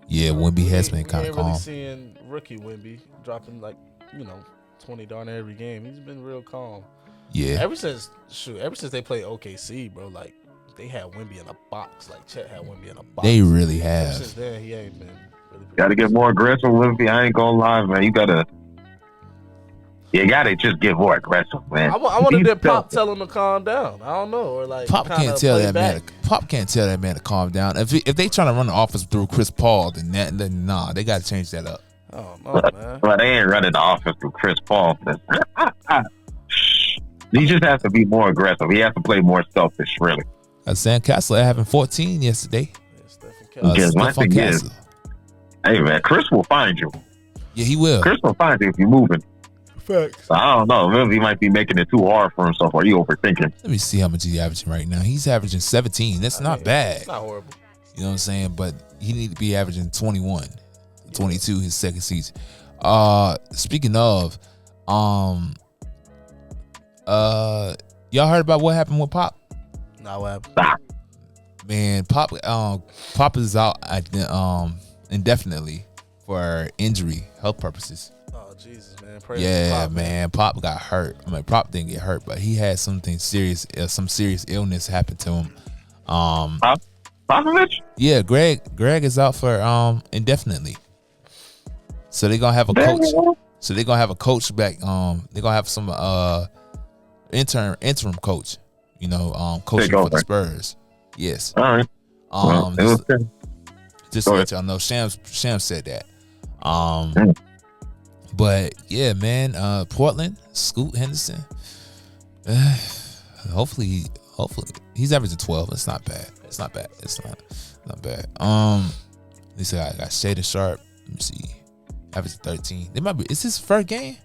Yeah, Wemby has been kind of calm. Really seeing rookie Wemby dropping 20 darn every game. He's been real calm. Yeah. Ever since they played OKC, bro, like they had Wemby in a box. Like Chet had Wemby in a box. They really have. Ever since then, he ain't been really. Got to get more aggressive, Wemby. I ain't gonna lie, man. You gotta just get more aggressive, man. I wanted that Pop tell him to calm down. I don't know, or like Pop can't tell that man. Pop can't tell that man to calm down. If they trying to run the offense through Chris Paul, then nah, they got to change that up. Oh no, man. Well, they ain't running the offense through Chris Paul. He just has to be more aggressive. He has to play more selfish, really. Sam Kessler having 14 yesterday. Stephen Kessler. Hey, man, Chris will find you. Yeah, he will. Chris will find you if you're moving. Facts. So, I don't know. Maybe he might be making it too hard for himself, or you overthinking. Let me see how much he's averaging right now. He's averaging 17. That's not bad. It's not horrible. You know what I'm saying? But he need to be averaging 21, 22 his second season. Speaking of, y'all heard about what happened with Pop? Nah, what happened? Man, Pop is out indefinitely for injury, health purposes. Oh, Jesus, man. Pray Yeah, Pop, man. Pop got hurt. I mean, Pop didn't get hurt, but he had something serious. Some serious illness happened to him. Popovich? Yeah, Greg is out for indefinitely. So they're gonna have a coach. So they're gonna have a coach back. They're gonna have some interim coach. You know, coaching for the Spurs. Yes. All right. Just to let y'all know, Shams said that. But yeah, man, Portland, Scoot Henderson. Hopefully he's averaging 12. It's not bad. It's not bad. At least I got Shaden Sharp. Let me see. Averaging 13. They might be. Is this his first game?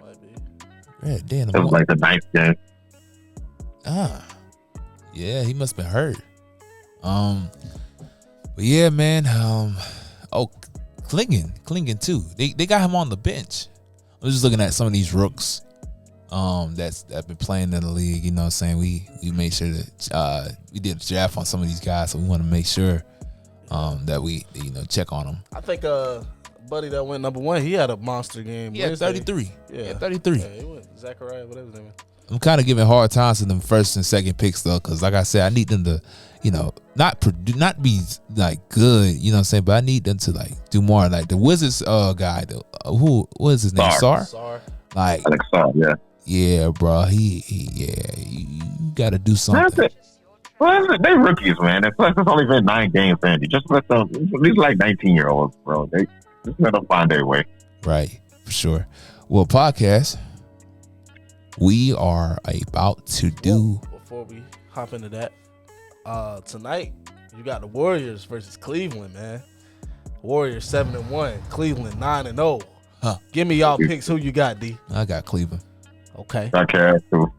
Might be. Yeah, damn. It was like the 9th game. Yeah, he must have been hurt. But yeah, man. Klingen too. They got him on the bench. I'm just looking at some of these rooks that's been playing in the league. You know what I'm saying? We made sure that we did a draft on some of these guys, so we want to make sure that we check on them. I think buddy that went number 1, he had a monster game. Yeah, 33. Yeah, 33. Yeah, he went Zachariah, whatever his name is. I'm kind of giving hard times to them first and second picks though, because like I said, I need them to, not be like good, you know what I'm saying, but I need them to like do more. Like the Wizards guy, who was his name? Sar. Like Alex Sar, yeah. Yeah, bro. You got to do something. Well, they rookies, man. It's only been 9 games, Andy. Just let them. These like 19-year-olds, bro. They just let them find their way. Right, for sure. Well, podcast. We are about to do. Before we hop into that, tonight you got the Warriors versus Cleveland, man. Warriors 7-1, Cleveland 9-0. Give me y'all picks. Who you got, D? I got Cleveland. Okay. Got Cavs too.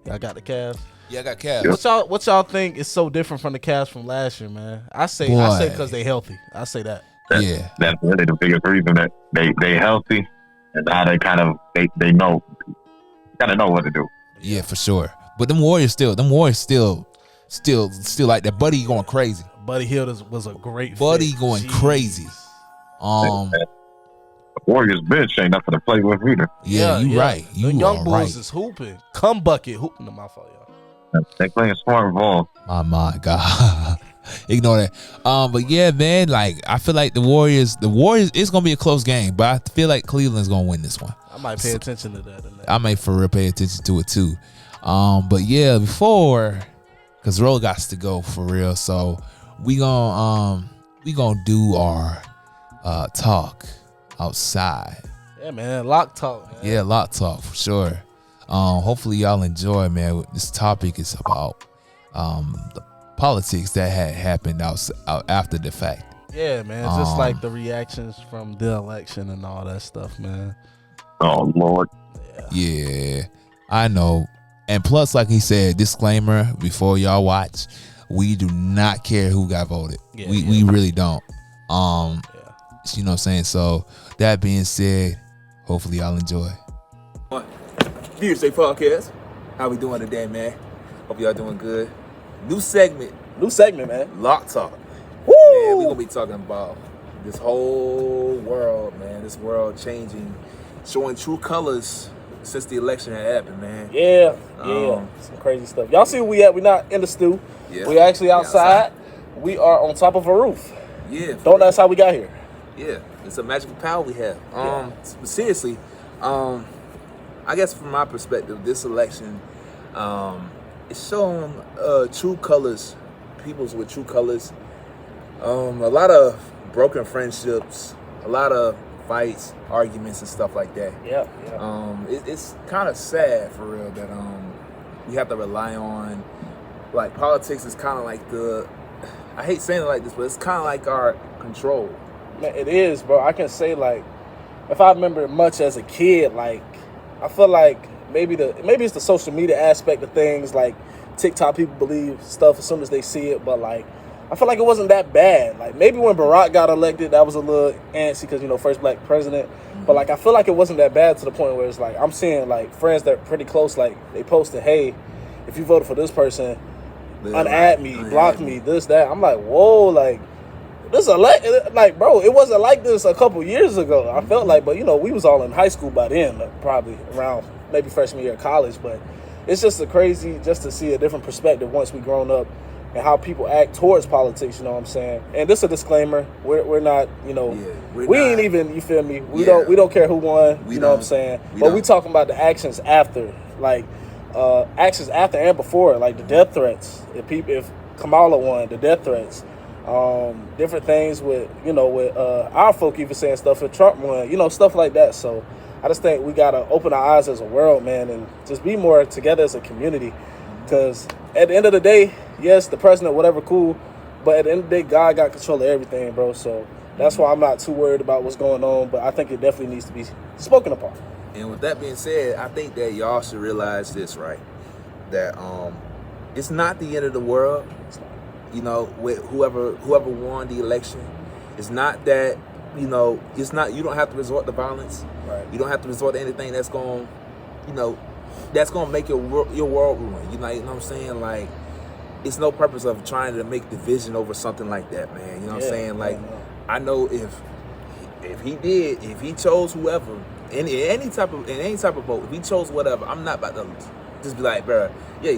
Y'all got the Cavs. Yeah, I got Cavs. Yep. What y'all think is so different from the Cavs from last year, man? I say because they healthy. I say that. That's really the biggest reason that they healthy, and now they kind of they know. Gotta know what to do. Yeah, for sure. But them Warriors still like that. Buddy going crazy. Buddy Hield was a great Buddy fit. going crazy. The Warriors bench ain't nothing to play with either. Yeah, you right. You the young bulls right. is hooping. Come bucket hooping to my fault, y'all. They playing smart ball. My God. Ignore that. But yeah, man, like I feel like the Warriors, it's gonna be a close game, but I feel like Cleveland's gonna win this one. I might pay attention to that. I might for real pay attention to it too. But yeah, because Roll got to go for real, so we gonna do our talk outside. Yeah, man, lock talk. Man. Yeah, Loc'd talk for sure. Hopefully y'all enjoy, man. This topic is about the politics that had happened out after the fact. Yeah, man, just like the reactions from the election and all that stuff, man. Oh Lord. Yeah, I know. And plus, like he said, disclaimer before y'all watch, we do not care who got voted. We really don't. You know what I'm saying? So that being said, hopefully y'all enjoy. Tuesday podcast. How we doing today, man? Hope y'all doing good. New segment, man. Loc'd Talk. Woo! Man, we're gonna be talking about this whole world, man. This world changing, showing true colors since the election had happened, man. Yeah. Some crazy stuff. Y'all see where we at? We're not in the stew. Yeah. We're actually outside. We are on top of a roof. Yeah. Don't ask how we got here. Yeah. It's a magical power we have. But seriously, I guess from my perspective, this election, it's showing true colors, peoples with true colors. A lot of broken friendships, a lot of fights, arguments, and stuff like that. Yeah. It's kind of sad for real that we have to rely on, like, politics is kind of like I hate saying it like this, but it's kind of like our control. Man, it is, bro. I can say, like, if I remember much as a kid, like, I feel like maybe it's the social media aspect of things, like TikTok, people believe stuff as soon as they see it, but like I feel like it wasn't that bad. Like maybe when Barack got elected, that was a little antsy because first black president. But like I feel like it wasn't that bad to the point where it's like I'm seeing like friends that are pretty close, like they posted, "Hey, if you voted for this person, unadd me, block me, this, that." I'm like, whoa, like like, bro, it wasn't like this a couple years ago. I felt like, but we was all in high school by then, probably around maybe freshman year of college. But it's just crazy just to see a different perspective once we grown up and how people act towards politics. You know what I'm saying? And this is a disclaimer: we're not, we ain't even. You feel me? We don't care who won. You know what I'm saying? But we talking about the actions after, like actions after and before, like the death threats. If Kamala won, the death threats. Different things with our folk even saying stuff if Trump won, stuff like that. So I just think we gotta open our eyes as a world, man, and just be more together as a community. Because at the end of the day, yes, the president, whatever, cool, but at the end of the day, God got control of everything, bro. So that's why I'm not too worried about what's going on. But I think it definitely needs to be spoken upon. And with that being said, I think that y'all should realize this, right? That it's not the end of the world. With whoever won the election. It's not that, it's not, you don't have to resort to violence. Right. You don't have to resort to anything that's going, that's going to make your world ruin. You know what I'm saying? Like, it's no purpose of trying to make division over something like that, man. You know what I'm saying? Like, I know if he chose whoever, in any type of vote, if he chose whatever, I'm not about to just be like, bro, yeah,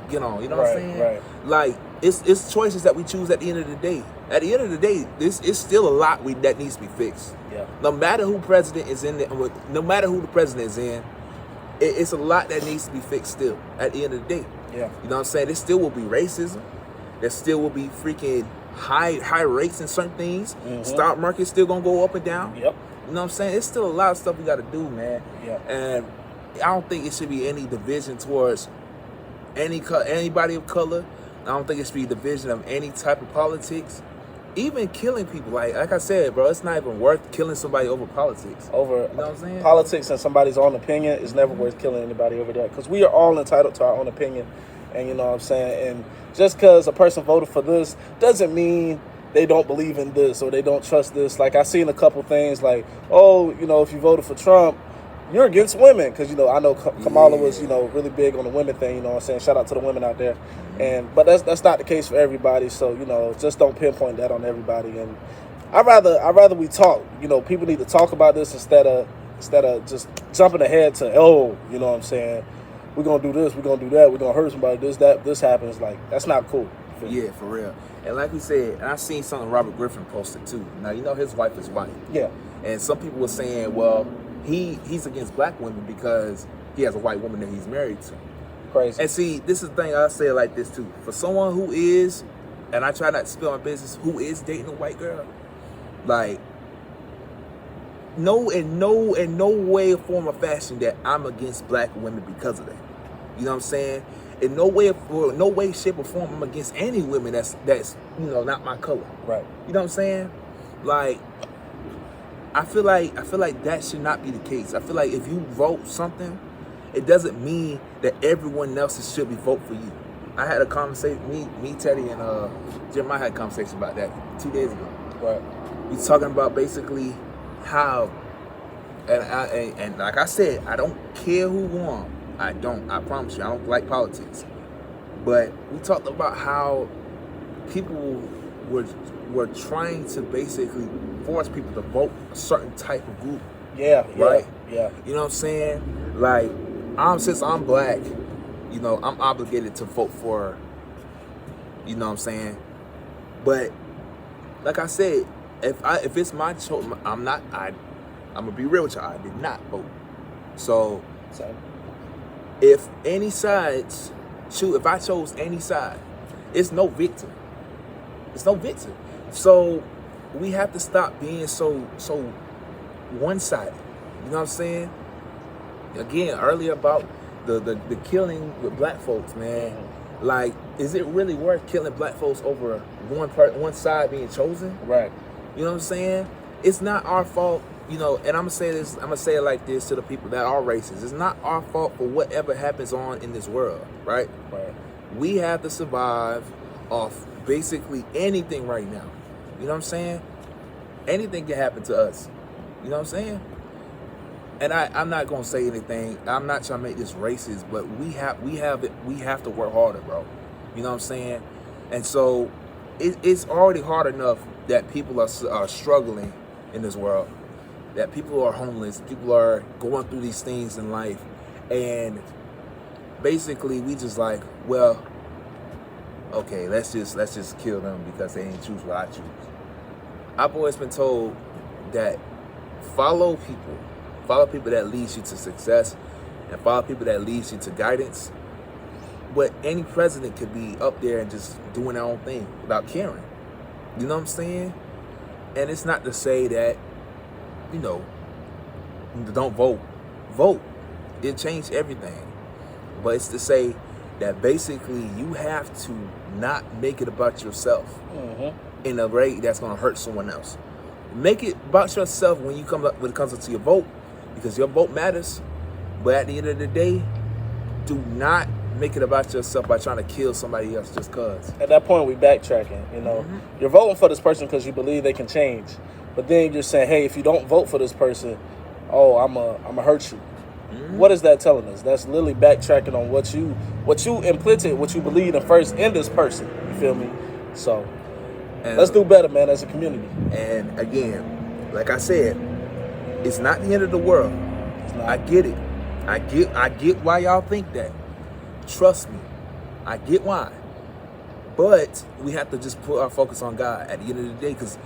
get on. You know what I'm saying? Right. Like, it's choices that we choose at the end of the day. At the end of the day, this is still a lot that needs to be fixed. Yeah. No matter who president is in, no matter who the president is in, it's a lot that needs to be fixed still. At the end of the day. Yeah. You know what I'm saying? There still will be racism. There still will be freaking high rates in certain things. Mm-hmm. Stock market's still gonna go up and down. Yep. You know what I'm saying? It's still a lot of stuff we got to do, man. Yeah. And I don't think it should be any division towards anybody of color. I don't think it should be a division of any type of politics. Even killing people, like I said, bro, it's not even worth killing somebody over politics. You know what I'm saying? Politics and somebody's own opinion is never worth killing anybody over that, because we are all entitled to our own opinion. And you know what I'm saying? And just because a person voted for this doesn't mean they don't believe in this or they don't trust this. Like, I seen a couple things like, if you voted for Trump, you're against women. Because, I know Kamala was, really big on the women thing, you know what I'm saying? Shout out to the women out there. But that's not the case for everybody. So, just don't pinpoint that on everybody. And I'd rather we talk. People need to talk about this instead of just jumping ahead to, you know what I'm saying? We're going to do this, we're going to do that, we're going to hurt somebody, this happens. Like, that's not cool. Yeah, for real. And like we said, and I seen something Robert Griffin posted too. Now, his wife is white. Yeah. And some people were saying, well, he's against black women because he has a white woman that he's married to. Crazy. And see, this is the thing, I'll say it like this too. For someone who is, and I try not to spill my business, who is dating a white girl, like, in no way, form, or fashion that I'm against black women because of that. You know what I'm saying? In no way, shape, or form, I'm against any women that's not my color. Right. You know what I'm saying? Like, I feel like that should not be the case. I feel like if you vote something, it doesn't mean that everyone else should be vote for you. I had a conversation, me, Teddy, and Jeremiah had a conversation about that 2 days ago. Right. We talking about basically how, and like I said, I don't care who won. I promise you, I don't like politics. But we talked about how people were trying to basically force people to vote a certain type of group. Yeah, right? Yeah. You know what I'm saying? Like, since I'm black, I'm obligated to vote for, you know what I'm saying? But like I said, if it's my choice, I'm gonna be real with y'all, I did not vote. So if any sides if I chose any side, it's no victor. It's no victor. So we have to stop being so one-sided. You know what I'm saying? Again, earlier about the killing with black folks, man. Like, is it really worth killing black folks over one side being chosen? Right. You know what I'm saying? It's not our fault. And I'm gonna say it like this to the people that are racist. It's not our fault for whatever happens on in this world, right? Right. We have to survive off basically anything right now. You know what I'm saying? Anything can happen to us. You know what I'm saying? And I'm not gonna say anything. I'm not trying to make this racist, but we have to work harder, bro. You know what I'm saying? And so it's already hard enough that people are struggling in this world, that people are homeless, people are going through these things in life, and basically we just like, well, okay, let's just kill them because they ain't choose what I choose. I've always been told that follow people that leads you to success, and follow people that leads you to guidance. But any president could be up there and just doing their own thing without caring. You know what I'm saying? And it's not to say that, you know, don't vote. Vote. It changed everything. But it's to say that basically you have to not make it about yourself in a way that's going to hurt someone else. Make it about yourself when it comes to your vote, because your vote matters. But at the end of the day, do not make it about yourself by trying to kill somebody else just cause. At that point, we backtracking. You know, you're voting for this person because you believe they can change, but then you're saying, "Hey, if you don't vote for this person, oh, I'm a hurt you." What is that telling us? That's literally backtracking on what you implanted, what you believe in first in this person. You feel me? So let's do better, man, as a community. And again, like I said, it's not the end of the world. I get it. I get why y'all think that. Trust me, I get why. But we have to just put our focus on God at the end of the day, because,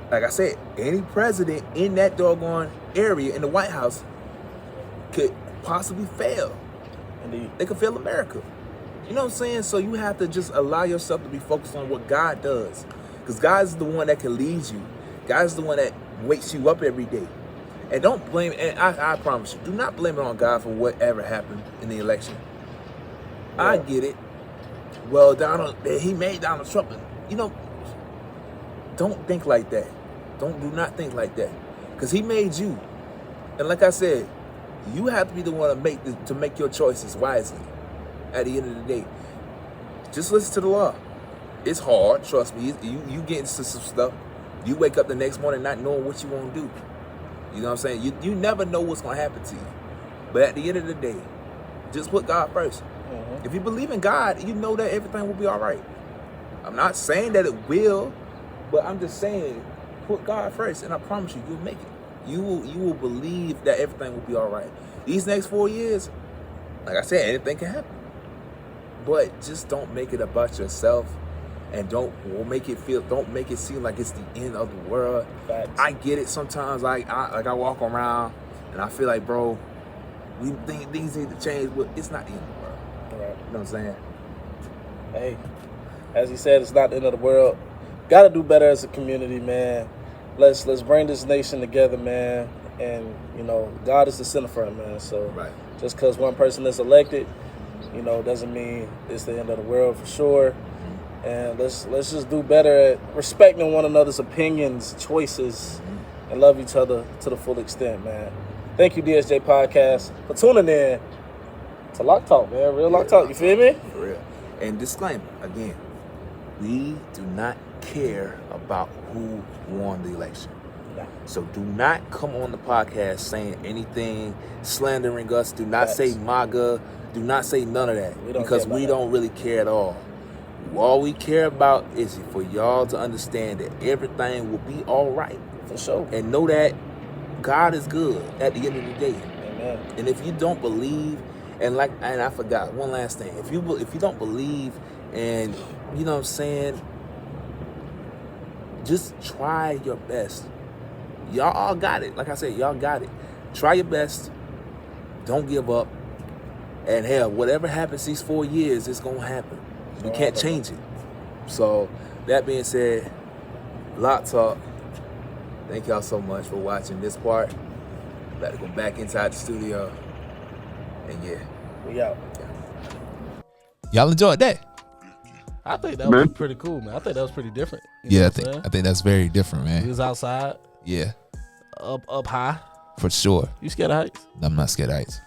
like I said, any president in that doggone area in the White House could possibly fail. Indeed. They could fail America. You know what I'm saying? So you have to just allow yourself to be focused on what God does, because God is the one that can lead you. God is the one that wakes you up every day. And don't blame, and I promise you, do not blame it on God for whatever happened in the election. Yeah. I get it. Well, he made Donald Trump. You know, don't think like that. Do not think like that, because he made you. And like I said, you have to be the one to make your choices wisely. At the end of the day, just listen to the law. It's hard, trust me. You get into some stuff. You wake up the next morning not knowing what you want to do. You know what I'm saying? You never know what's going to happen to you. But at the end of the day, just put God first. If you believe in God, you know that everything will be all right. I'm not saying that it will, but I'm just saying put God first, and I promise you, you'll make it. You will believe that everything will be all right. These next 4 years, like I said, anything can happen. But just don't make it about yourself, and don't make it seem like it's the end of the world. Facts. I get it sometimes. I walk around and I feel like, bro, we think things need to change, but it's not the end of the world. Right. You know what I'm saying? Hey, as he said, it's not the end of the world. Got to do better as a community, man. Let's bring this nation together, man. And you know, God is the center for it, man. So just because one person is elected, you know, doesn't mean it's the end of the world for sure. And let's just do better at respecting one another's opinions, choices, and love each other to the full extent, man. Thank you, DSJ Podcast, for tuning in to Loc'd Talk, man. Real Loc'd Talk, you feel me? For real. And disclaimer, again, we do not care about who won the election. So do not come on the podcast saying anything, slandering us. Do not say MAGA. Do not say none of that, because we don't really care at all. All we care about is for y'all to understand that everything will be all right. For sure. And know that God is good at the end of the day. Amen. And if you don't believe, and I forgot one last thing. If you don't believe, and you know what I'm saying, just try your best. Y'all all got it. Like I said, y'all got it. Try your best. Don't give up. And hell, whatever happens these 4 years, it's gonna happen. You can't change it. So that being said, Loc'd Talk. Thank y'all so much for watching this part. About to go back inside the studio. And yeah. We out. Y'all enjoyed that? I think that was pretty cool, man. I think that was pretty different. Yeah, I think that's very different, man. He was outside. Yeah. Up high. For sure. You scared of heights? I'm not scared of heights.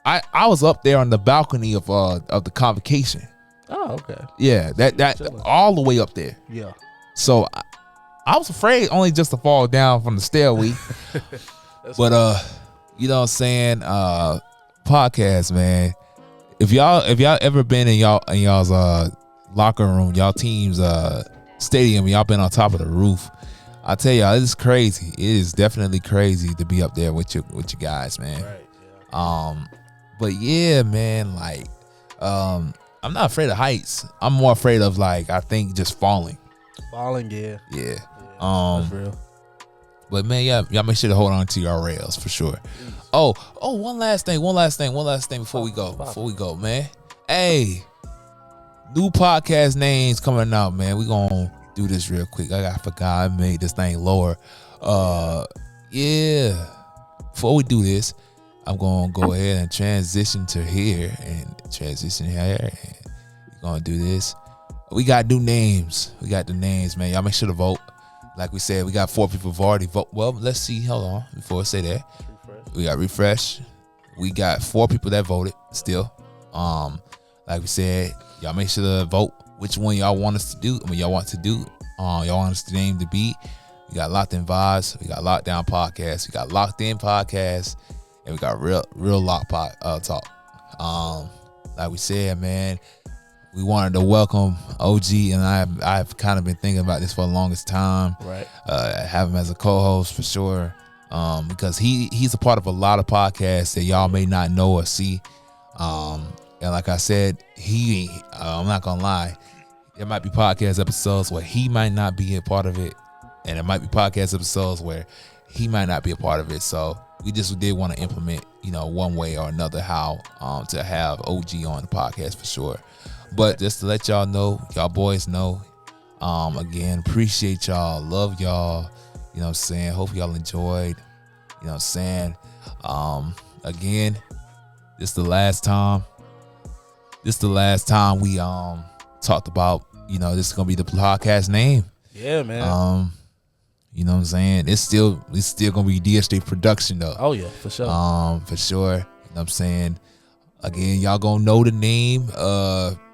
I was up there on the balcony of the convocation. Oh, okay. Yeah, that all the way up there. Yeah. So I was afraid only just to fall down from the stairway. But you know what I'm saying? Podcast, man. If y'all ever been in y'all's locker room, y'all team's stadium. Y'all been on top of the roof. I tell y'all, it's crazy. It is definitely crazy to be up there with your guys, man. Right. Yeah. But yeah, man, like, I'm not afraid of heights. I'm more afraid of, like, I think just falling. Falling, yeah. Yeah. That's real. But man, y'all make sure to hold on to your rails for sure. Oh, one last thing before we go, man. Hey, new podcast names coming out, man. We gonna do this real quick. I forgot I made this thing lower. Yeah. Before we do this, I'm gonna go ahead and transition here. We're gonna do this. We got new names. We got the names, man. Y'all make sure to vote. Like we said, we got 4 people who've already voted. Well, let's see. Hold on. Before I say that, we got refresh. We got 4 people that voted still. Like we said, y'all make sure to vote which one y'all want us to do. Y'all want us to name the beat. We got Locked In Vibes. We got Lockdown Podcast. We got Locked In Podcast. And we got real lock talk. Like we said, man, we wanted to welcome OG, and I've kind of been thinking about this for the longest time. Right. Have him as a co-host for sure. Because he's a part of a lot of podcasts that y'all may not know or see. And like I said, I'm not gonna lie, there might be podcast episodes where he might not be a part of it, and there might be podcast episodes where he might not be a part of it. So we just did want to implement, one way or another how to have OG on the podcast for sure. But just to let y'all know, y'all boys know, again, appreciate y'all, love y'all, you know what I'm saying? Hope y'all enjoyed, you know what I'm saying? Again, this the last time we talked about, this is gonna be the podcast name. Yeah, man. You know what I'm saying? It's still gonna be DSJ production though. Oh yeah, for sure. For sure. You know what I'm saying? Again, y'all gonna know the name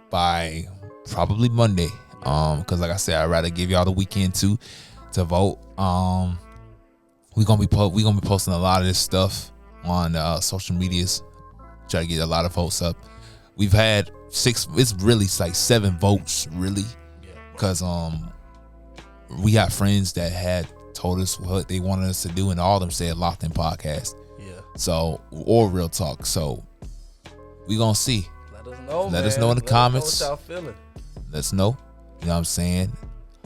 by probably Monday. Cause like I said, I'd rather give y'all the weekend to vote. We gonna be posting a lot of this stuff on social medias. Try to get a lot of votes up. We've had 6. It's really like 7 votes, really, because we got friends that had told us what they wanted us to do, and all of them said Locked In Podcast. Yeah. So, or Real Talk. So we gonna see. Let us know in the comments. Let us know what y'all feeling. Let us know. You know what I'm saying?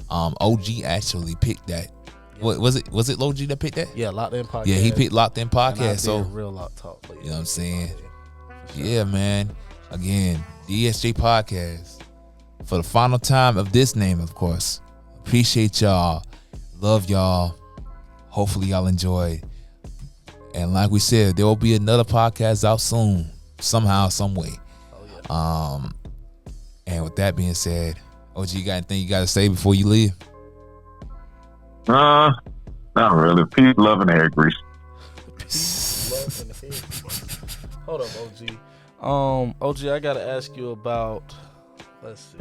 OG actually picked that. Yeah. What was it? Was it OG that picked that? Yeah, Locked In Podcast. Yeah, he picked Locked In Podcast. So Real Lock Talk. You know what I'm saying? Sure. Yeah, man. Again, DSJ Podcast for the final time of this name, of course. Appreciate y'all. Love y'all. Hopefully y'all enjoyed. And like we said, there will be another podcast out soon, somehow, some way. Oh, yeah. And with that being said, OG, you got anything you got to say before you leave? Not really. Peace, love, and hair grease. Peace, love, and hair grease. Hold up, OG. OG, I gotta ask you about. Let's see.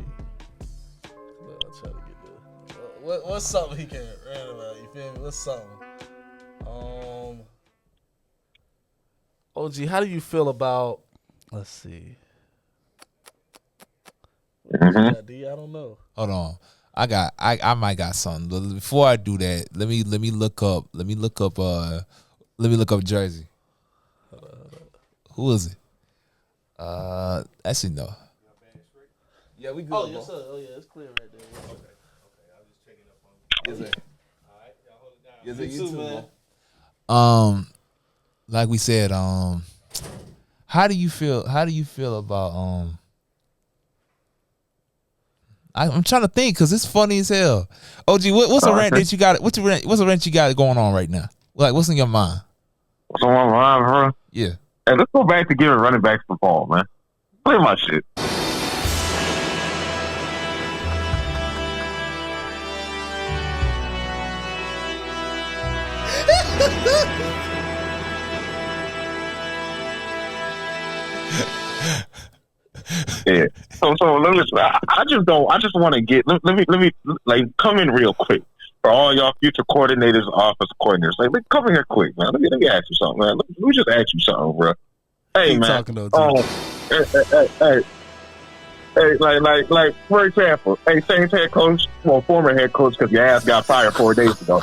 I'll try to get the. What's something he can't rant about? You feel me? What's something? OG, how do you feel about? Let's see. Mm-hmm. I don't know. Hold on. I might got something. But before I do that, let me look up Jersey. Who is it? Actually no. Yeah, we good. Oh yes, sir. Oh yeah, it's clear right there. Okay. I was just checking up on. Yes, sir. All right, y'all hold it down. Yes, sir. You too, man. Like we said, how do you feel about I'm trying to think because it's funny as hell. OG, what's a rant that you got? What's a rant you got going on right now? Like, what's in your mind? What's on my mind, bro? Yeah. Hey, let's go back to giving running backs the ball, man. Play my shit. Yeah. So listen, I just want to get. Let me like come in real quick for all y'all future coordinators, offensive coordinators. Like, come in here quick, man. Let me ask you something, man. Let me just ask you something, bro. Hey, Keep man. Talking, though, Hey, like, for example, hey, Saints head coach, well, former head coach, because your ass got fired 4 days ago.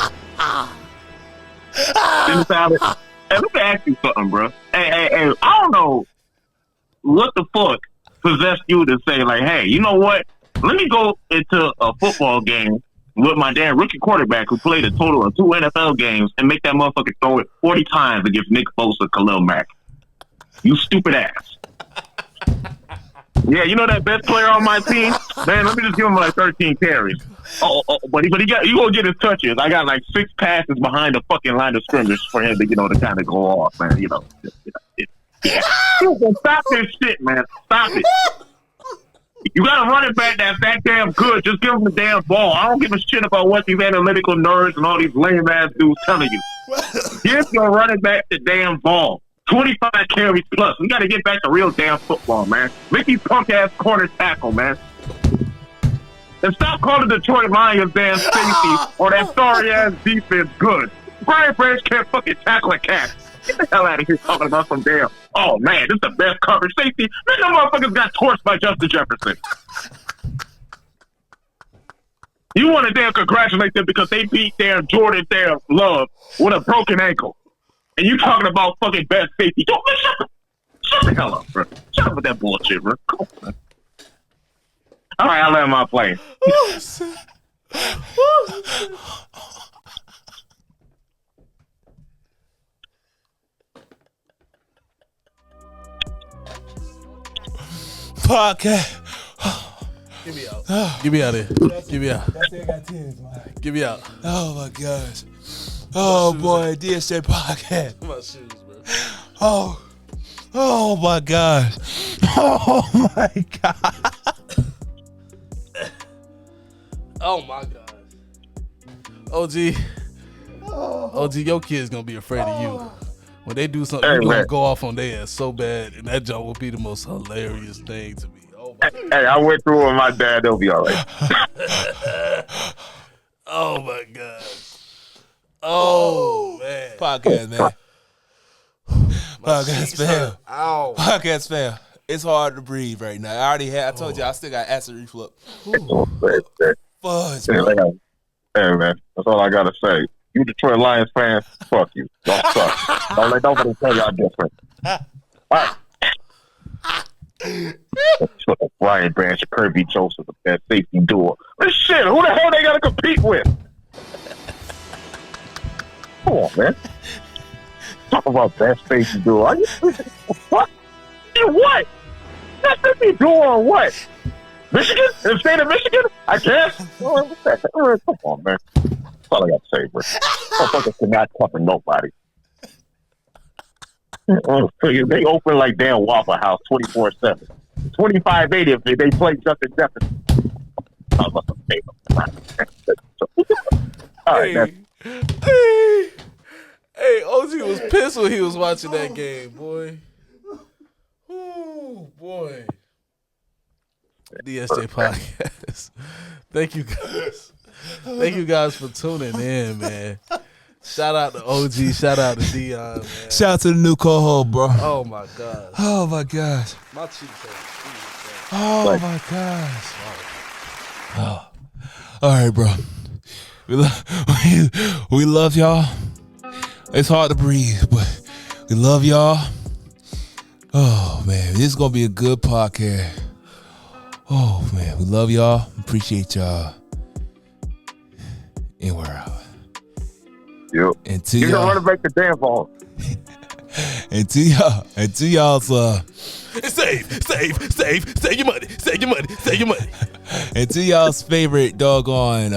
Hey, let me ask you something, bro. Hey, I don't know what the fuck possessed you to say, like, hey, you know what? Let me go into a football game with my damn rookie quarterback who played a total of 2 NFL games and make that motherfucker throw it 40 times against Nick Bosa, Khalil Mack. You stupid ass. Yeah, you know that best player on my team? Man, let me just give him like 13 carries. But he got, you gonna get his touches. I got like 6 passes behind the fucking line of scrimmage for him to, to kind of go off, man. Yeah. Stop this shit, man. Stop it. You got a running back that's that damn good. Just give him the damn ball. I don't give a shit about what these analytical nerds and all these lame ass dudes telling you. Give your running back the damn ball. 25 carries plus. We got to get back to real damn football, man. Make these punk ass corners tackle, man. And stop calling Detroit Lions damn safety or that sorry ass defense good. Brian Branch can't fucking tackle a cat. Get the hell out of here talking about some damn, oh man, this is the best coverage safety. Man, them motherfuckers got torched by Justin Jefferson. You want to damn congratulate them because they beat damn Jordan damn Love with a broken ankle. And you talking about fucking best safety. Don't shut the hell up, bro. Shut up with that bullshit, bro. Come on, man. All right, I'll let him out playing. Podcast. Get me out. Get me out of here. Get me out. That's it, I got tears, man. Get me out. Oh my gosh. Oh boy, DSJ podcast. My shoes, bro. Oh my gosh. Oh my god. Oh my god. OG, your kid's gonna be afraid of you. When they do something, you're gonna go off on their ass so bad, and that joke will be the most hilarious thing to me. Oh my god. Hey, I went through it with my dad. They'll be all right. Oh my god. Oh man. Podcast, man. Podcast fail. Ow. Podcast fail. It's hard to breathe right now. I told you I still got acid reflux. Fudge, bro. Hey man, that's all I gotta say. You Detroit Lions fans, fuck you. Don't suck. Don't let nobody tell y'all different. All right. Brian Branch and Kirby Joseph, that safety duo. This shit, who the hell they gotta compete with? Come on, man. Talk about that safety duo. Are you what? What? That safety duo on what? Michigan? In the state of Michigan? I guess. Come on, man. That's all I got to say, bro. Motherfuckers cannot cover nobody. They open like damn Waffle House 24/7. 25/80 if they play Justin Jefferson. All right, Hey, OG was pissed when he was watching that game, boy. Oh boy. DSJ podcast. Thank you guys. Thank you guys for tuning in, man. Shout out to OG. Shout out to Dion, man. Shout out to the new co-host, bro. Oh my god. Oh my gosh. My cheeks hurt. Oh my gosh. Oh. All right, bro. We love y'all. It's hard to breathe, but we love y'all. Oh man, this is gonna be a good podcast. Oh man, we love y'all. Appreciate y'all. And we're out. Yep. And to you're y'all, gonna run back the damn ball. and to y'all's save your money. And to y'all's favorite doggone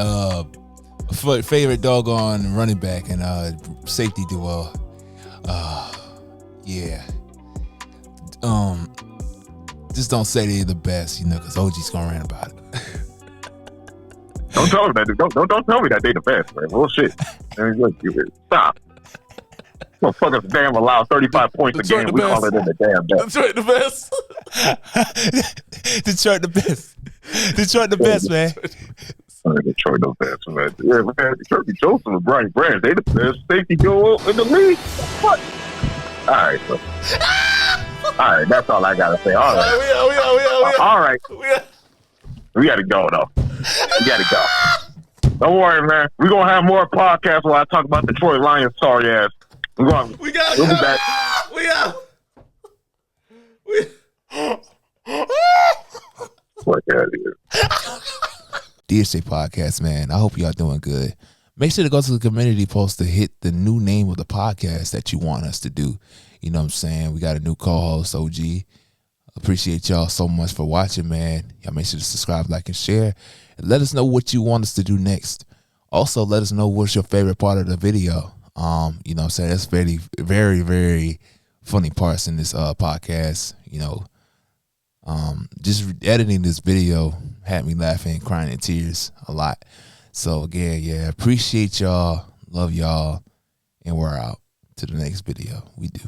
running back and safety duo. Yeah. Just don't say they're the best, because OG's gonna rant about it. Don't tell me that. Don't tell me that they the best, man. Bullshit. Stop. Motherfuckers damn allow 35 points a game. We call it in the damn best. Detroit the best. Detroit the best. Detroit the best, man. Detroit the best, man. Yeah, man. Kirby Joseph and Brian Branch, they the best safety duo in the league. What? All right, bro. All right, that's all I gotta say. All right. All right. We gotta go though. We gotta go. Don't worry, man. We're gonna have more podcasts where I talk about Detroit Lions sorry ass. We'll be back. Fuck out of here. DSJ Podcast, man. I hope y'all doing good. Make sure to go to the community post to hit the new name of the podcast that you want us to do. You know what I'm saying? We got a new co-host, OG. Appreciate y'all so much for watching, man. Y'all make sure to subscribe, like, and share. And let us know what you want us to do next. Also, let us know what's your favorite part of the video. You know what I'm saying? That's very, very, very funny parts in this podcast. You know, just editing this video had me laughing, crying in tears a lot. So again, yeah, appreciate y'all, love y'all, and we're out to the next video. We do.